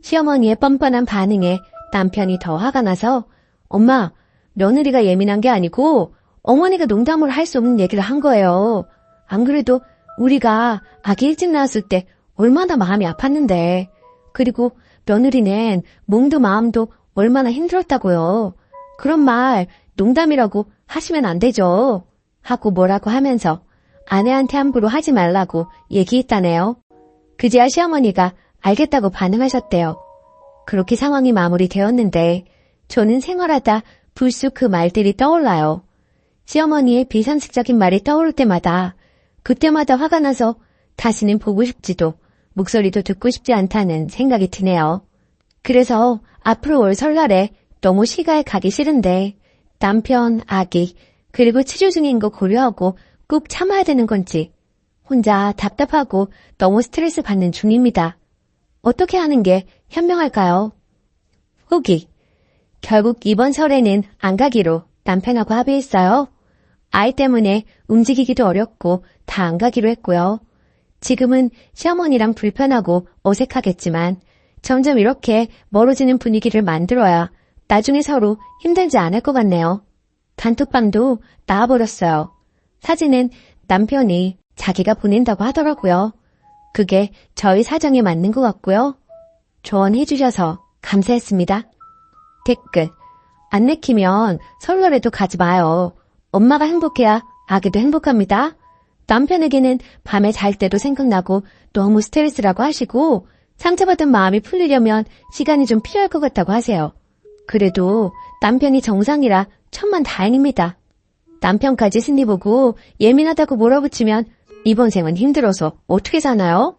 시어머니의 뻔뻔한 반응에 남편이 더 화가 나서 엄마, 며느리가 예민한 게 아니고 어머니가 농담으로 할 수 없는 얘기를 한 거예요. 안 그래도 우리가 아기 일찍 낳았을 때 얼마나 마음이 아팠는데. 그리고 며느리는 몸도 마음도 얼마나 힘들었다고요. 그런 말 농담이라고 하시면 안 되죠. 하고 뭐라고 하면서 아내한테 함부로 하지 말라고 얘기했다네요. 그제야 시어머니가 알겠다고 반응하셨대요. 그렇게 상황이 마무리되었는데 저는 생활하다 불쑥 그 말들이 떠올라요. 시어머니의 비상식적인 말이 떠오를 때마다 그때마다 화가 나서 다시는 보고 싶지도 목소리도 듣고 싶지 않다는 생각이 드네요. 그래서 앞으로 올 설날에 너무 시가에 가기 싫은데 남편, 아기, 그리고 치료 중인 거 고려하고 꼭 참아야 되는 건지 혼자 답답하고 너무 스트레스 받는 중입니다. 어떻게 하는 게 현명할까요? 후기. 결국 이번 설에는 안 가기로 남편하고 합의했어요. 아이 때문에 움직이기도 어렵고 다 안 가기로 했고요. 지금은 시어머니랑 불편하고 어색하겠지만 점점 이렇게 멀어지는 분위기를 만들어야 나중에 서로 힘들지 않을 것 같네요. 단톡방도 나와버렸어요. 사진은 남편이 자기가 보낸다고 하더라고요. 그게 저희 사정에 맞는 것 같고요. 조언해주셔서 감사했습니다. 댓글. 안 내키면 설날에도 가지 마요. 엄마가 행복해야 아기도 행복합니다. 남편에게는 밤에 잘 때도 생각나고 너무 스트레스라고 하시고 상처받은 마음이 풀리려면 시간이 좀 필요할 것 같다고 하세요. 그래도 남편이 정상이라 천만 다행입니다. 남편까지 승리 보고 예민하다고 몰아붙이면 이번 생은 힘들어서 어떻게 사나요?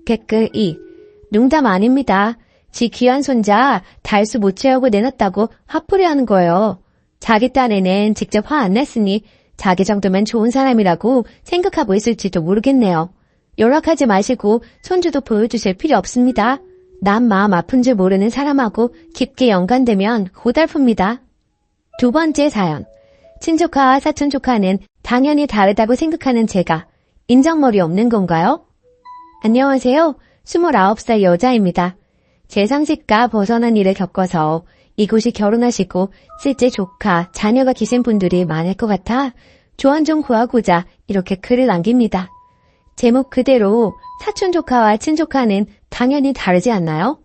댓글 2. 농담 아닙니다. 지 귀한 손자 달수 못 채우고 내놨다고 화풀이 하는 거예요. 자기 딴에는 직접 화 안 냈으니 자기 정도면 좋은 사람이라고 생각하고 있을지도 모르겠네요. 연락하지 마시고 손주도 보여주실 필요 없습니다. 남 마음 아픈 줄 모르는 사람하고 깊게 연관되면 고달픕니다. 두 번째 사연. 친조카와 사촌조카는 당연히 다르다고 생각하는 제가 인정머리 없는 건가요? 안녕하세요. 29살 여자입니다. 제 상식과 벗어난 일을 겪어서 이곳이 결혼하시고 실제 조카, 자녀가 계신 분들이 많을 것 같아 조언 좀 구하고자 이렇게 글을 남깁니다. 제목 그대로 사촌조카와 친조카는 당연히 다르지 않나요?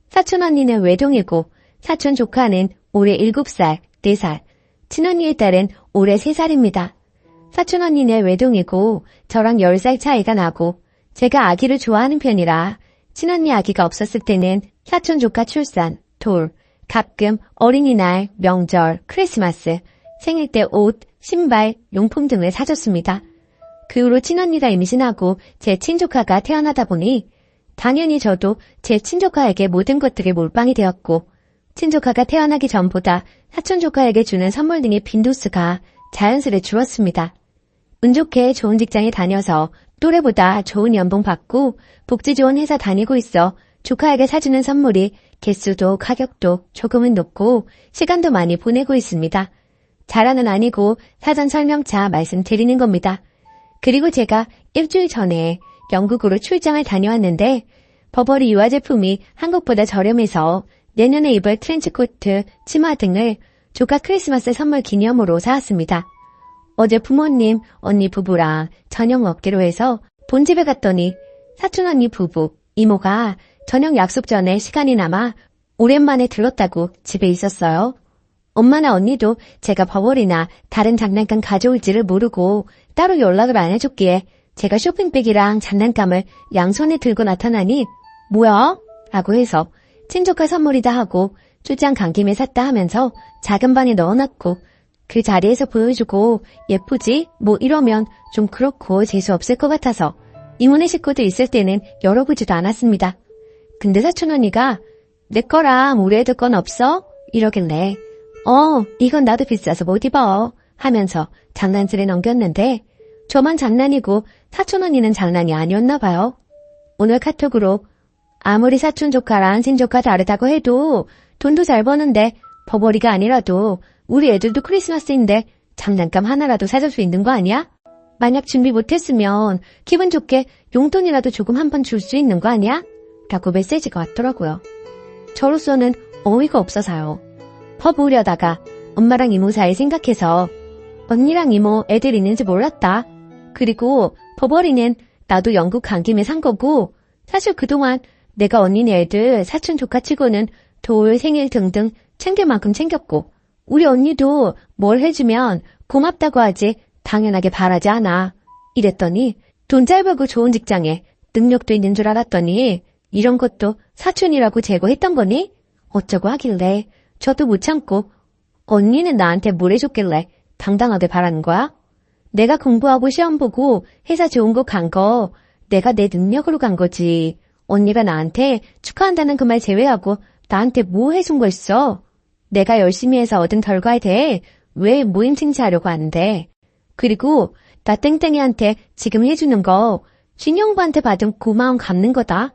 사촌언니는 외동이고 사촌조카는 올해 7살, 4살, 친언니의 딸은 올해 3살입니다. 사촌언니는 외동이고 저랑 10살 차이가 나고 제가 아기를 좋아하는 편이라 친언니 아기가 없었을 때는 사촌조카 출산, 돌, 가끔 어린이날, 명절, 크리스마스, 생일 때 옷, 신발, 용품 등을 사줬습니다. 그 후로 친언니가 임신하고 제 친조카가 태어나다 보니 당연히 저도 제 친조카에게 모든 것들이 몰빵이 되었고 친조카가 태어나기 전보다 사촌조카에게 주는 선물 등의 빈도수가 자연스레 줄었습니다. 운 좋게 좋은 직장에 다녀서 또래보다 좋은 연봉 받고 복지 좋은 회사 다니고 있어 조카에게 사주는 선물이 개수도 가격도 조금은 높고 시간도 많이 보내고 있습니다. 자랑은 아니고 사전 설명차 말씀드리는 겁니다. 그리고 제가 일주일 전에 영국으로 출장을 다녀왔는데 버버리 유아 제품이 한국보다 저렴해서 내년에 입을 트렌치코트, 치마 등을 조카 크리스마스 선물 기념으로 사왔습니다. 어제 부모님, 언니 부부랑 저녁 먹기로 해서 본집에 갔더니 사촌언니 부부, 이모가 저녁 약속 전에 시간이 남아 오랜만에 들렀다고 집에 있었어요. 엄마나 언니도 제가 버버리나 다른 장난감 가져올지를 모르고 따로 연락을 안 해줬기에 제가 쇼핑백이랑 장난감을 양손에 들고 나타나니 뭐야? 라고 해서 친조카 선물이다 하고 출장 간 김에 샀다 하면서 작은 방에 넣어놨고 그 자리에서 보여주고 예쁘지? 뭐 이러면 좀 그렇고 재수없을 것 같아서 이모네 식구들 있을 때는 열어보지도 않았습니다. 근데 사촌언니가 내 거랑 우리 애들 건 없어? 이러길래 이건 나도 비싸서 못 입어 하면서 장난질에 넘겼는데 저만 장난이고 사촌언니는 장난이 아니었나 봐요. 오늘 카톡으로 아무리 사촌조카랑 친조카 다르다고 해도 돈도 잘 버는데 버버리가 아니라도 우리 애들도 크리스마스인데 장난감 하나라도 사줄 수 있는 거 아니야? 만약 준비 못했으면 기분 좋게 용돈이라도 조금 한 번 줄 수 있는 거 아니야? 라고 메시지가 왔더라고요. 저로서는 어이가 없어서요. 퍼부으려다가 엄마랑 이모 사이 생각해서 언니랑 이모 애들 있는지 몰랐다. 그리고 버버리는 나도 영국 간 김에 산 거고 사실 그동안 내가 언니네 애들 사촌 조카 치고는 돌, 생일 등등 챙길 만큼 챙겼고 우리 언니도 뭘 해주면 고맙다고 하지 당연하게 바라지 않아. 이랬더니 돈 잘 벌고 좋은 직장에 능력도 있는 줄 알았더니 이런 것도 사촌이라고 제거했던 거니? 어쩌고 하길래 저도 못 참고 언니는 나한테 뭘 해줬길래 당당하게 바라는 거야? 내가 공부하고 시험 보고 회사 좋은 곳 간 거 내가 내 능력으로 간 거지. 언니가 나한테 축하한다는 그 말 제외하고 나한테 뭐 해준 거 있어? 내가 열심히 해서 얻은 결과에 대해 왜 모임 칭찬하려고 하는데. 그리고 나 땡땡이한테 지금 해주는 거 준영부한테 받은 고마움 갚는 거다.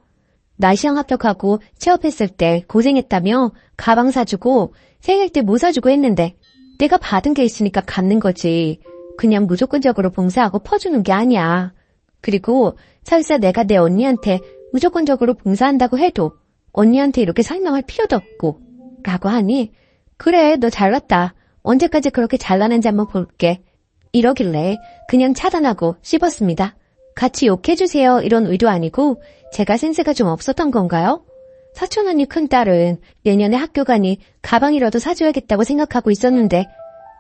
나 시험 합격하고 취업했을 때 고생했다며 가방 사주고 생일 때 뭐 사주고 했는데 내가 받은 게 있으니까 갚는 거지. 그냥 무조건적으로 봉사하고 퍼주는 게 아니야. 그리고 설사 내가 내 언니한테 무조건적으로 봉사한다고 해도 언니한테 이렇게 설명할 필요도 없고 라고 하니 그래 너 잘났다. 언제까지 그렇게 잘나는지 한번 볼게. 이러길래 그냥 차단하고 씹었습니다. 같이 욕해주세요 이런 의도 아니고 제가 센스가 좀 없었던 건가요? 사촌언니 큰딸은 내년에 학교 가니 가방이라도 사줘야겠다고 생각하고 있었는데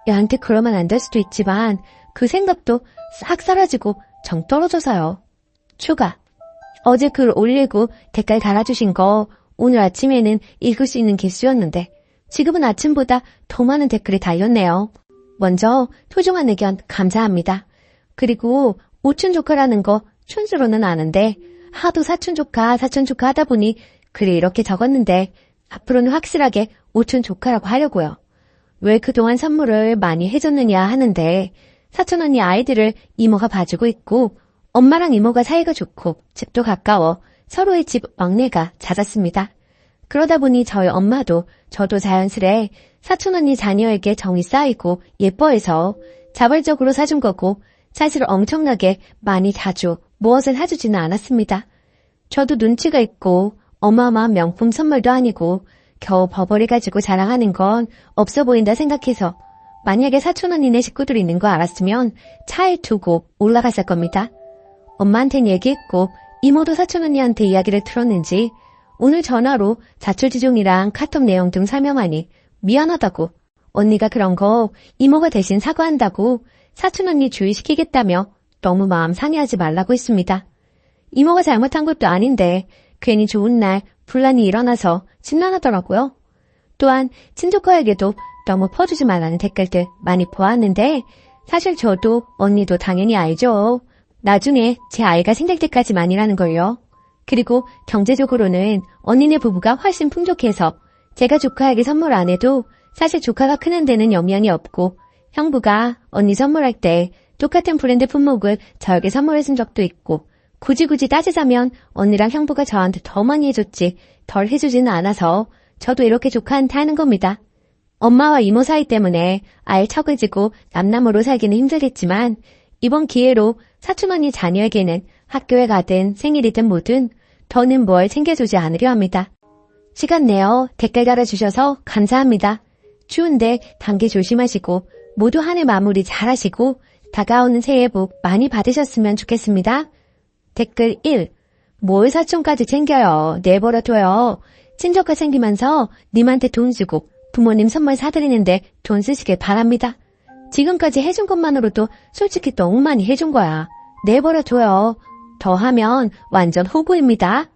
얘한테 그러면 안 될 수도 있지만 그 생각도 싹 사라지고 정 떨어져서요. 추가. 어제 글 올리고 댓글 달아주신 거 오늘 아침에는 읽을 수 있는 개수였는데 지금은 아침보다 더 많은 댓글이 달렸네요. 먼저 소중한 의견 감사합니다. 그리고 오촌조카라는 거 촌수로는 아는데 하도 사촌조카 하다 보니 글이 이렇게 적었는데 앞으로는 확실하게 오촌 조카라고 하려고요. 왜 그동안 선물을 많이 해줬느냐 하는데 사촌언니 아이들을 이모가 봐주고 있고 엄마랑 이모가 사이가 좋고 집도 가까워 서로의 집 왕래가 잦았습니다. 그러다 보니 저희 엄마도 저도 자연스레 사촌언니 자녀에게 정이 쌓이고 예뻐해서 자발적으로 사준 거고 사실 엄청나게 많이 자주 무엇을 사주지는 않았습니다. 저도 눈치가 있고 어마어마한 명품 선물도 아니고 겨우 버버리 가지고 자랑하는 건 없어 보인다 생각해서 만약에 사촌언니네 식구들이 있는 거 알았으면 차에 두고 올라갔을 겁니다. 엄마한텐 얘기했고 이모도 사촌언니한테 이야기를 들었는지 오늘 전화로 자초지종이랑 카톡 내용 등 설명하니 미안하다고 언니가 그런 거 이모가 대신 사과한다고 사촌언니 주의시키겠다며 너무 마음 상해하지 말라고 했습니다. 이모가 잘못한 것도 아닌데 괜히 좋은 날 분란이 일어나서 심란하더라고요. 또한 친조카에게도 너무 퍼주지 말라는 댓글들 많이 보았는데 사실 저도 언니도 당연히 알죠. 나중에 제 아이가 생길 때까지만이라는 걸요. 그리고 경제적으로는 언니네 부부가 훨씬 풍족해서 제가 조카에게 선물 안 해도 사실 조카가 크는 데는 영향이 없고 형부가 언니 선물할 때 똑같은 브랜드 품목을 저에게 선물해준 적도 있고 굳이 따지자면 언니랑 형부가 저한테 더 많이 해줬지 덜 해주지는 않아서 저도 이렇게 조카한테 하는 겁니다. 엄마와 이모 사이 때문에 아예 척을 지고 남남으로 살기는 힘들겠지만 이번 기회로 사촌언니 자녀에게는 학교에 가든 생일이든 뭐든 더는 뭘 챙겨주지 않으려 합니다. 시간 내어 댓글 달아주셔서 감사합니다. 추운데 감기 조심하시고 모두 한 해 마무리 잘하시고 다가오는 새해 복 많이 받으셨으면 좋겠습니다. 댓글 1. 뭘 사촌까지 챙겨요. 내버려둬요. 친조카 챙기면서 님한테 돈 주고 부모님 선물 사드리는데 돈 쓰시길 바랍니다. 지금까지 해준 것만으로도 솔직히 너무 많이 해준 거야. 내버려둬요. 더 하면 완전 호구입니다.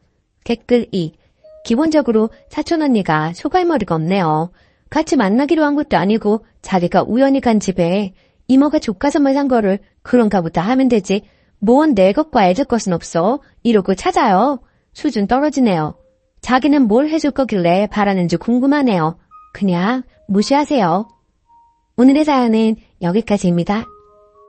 댓글 2. 기본적으로 사촌언니가 소갈머리가 없네요. 같이 만나기로 한 것도 아니고 자기가 우연히 간 집에 이모가 조카 선물 산 거를 그런가 보다 하면 되지. 뭔 내 것과 애들 것은 없어. 이러고 찾아요. 수준 떨어지네요. 자기는 뭘 해줄 거길래 바라는지 궁금하네요. 그냥 무시하세요. 오늘의 사연은 여기까지입니다.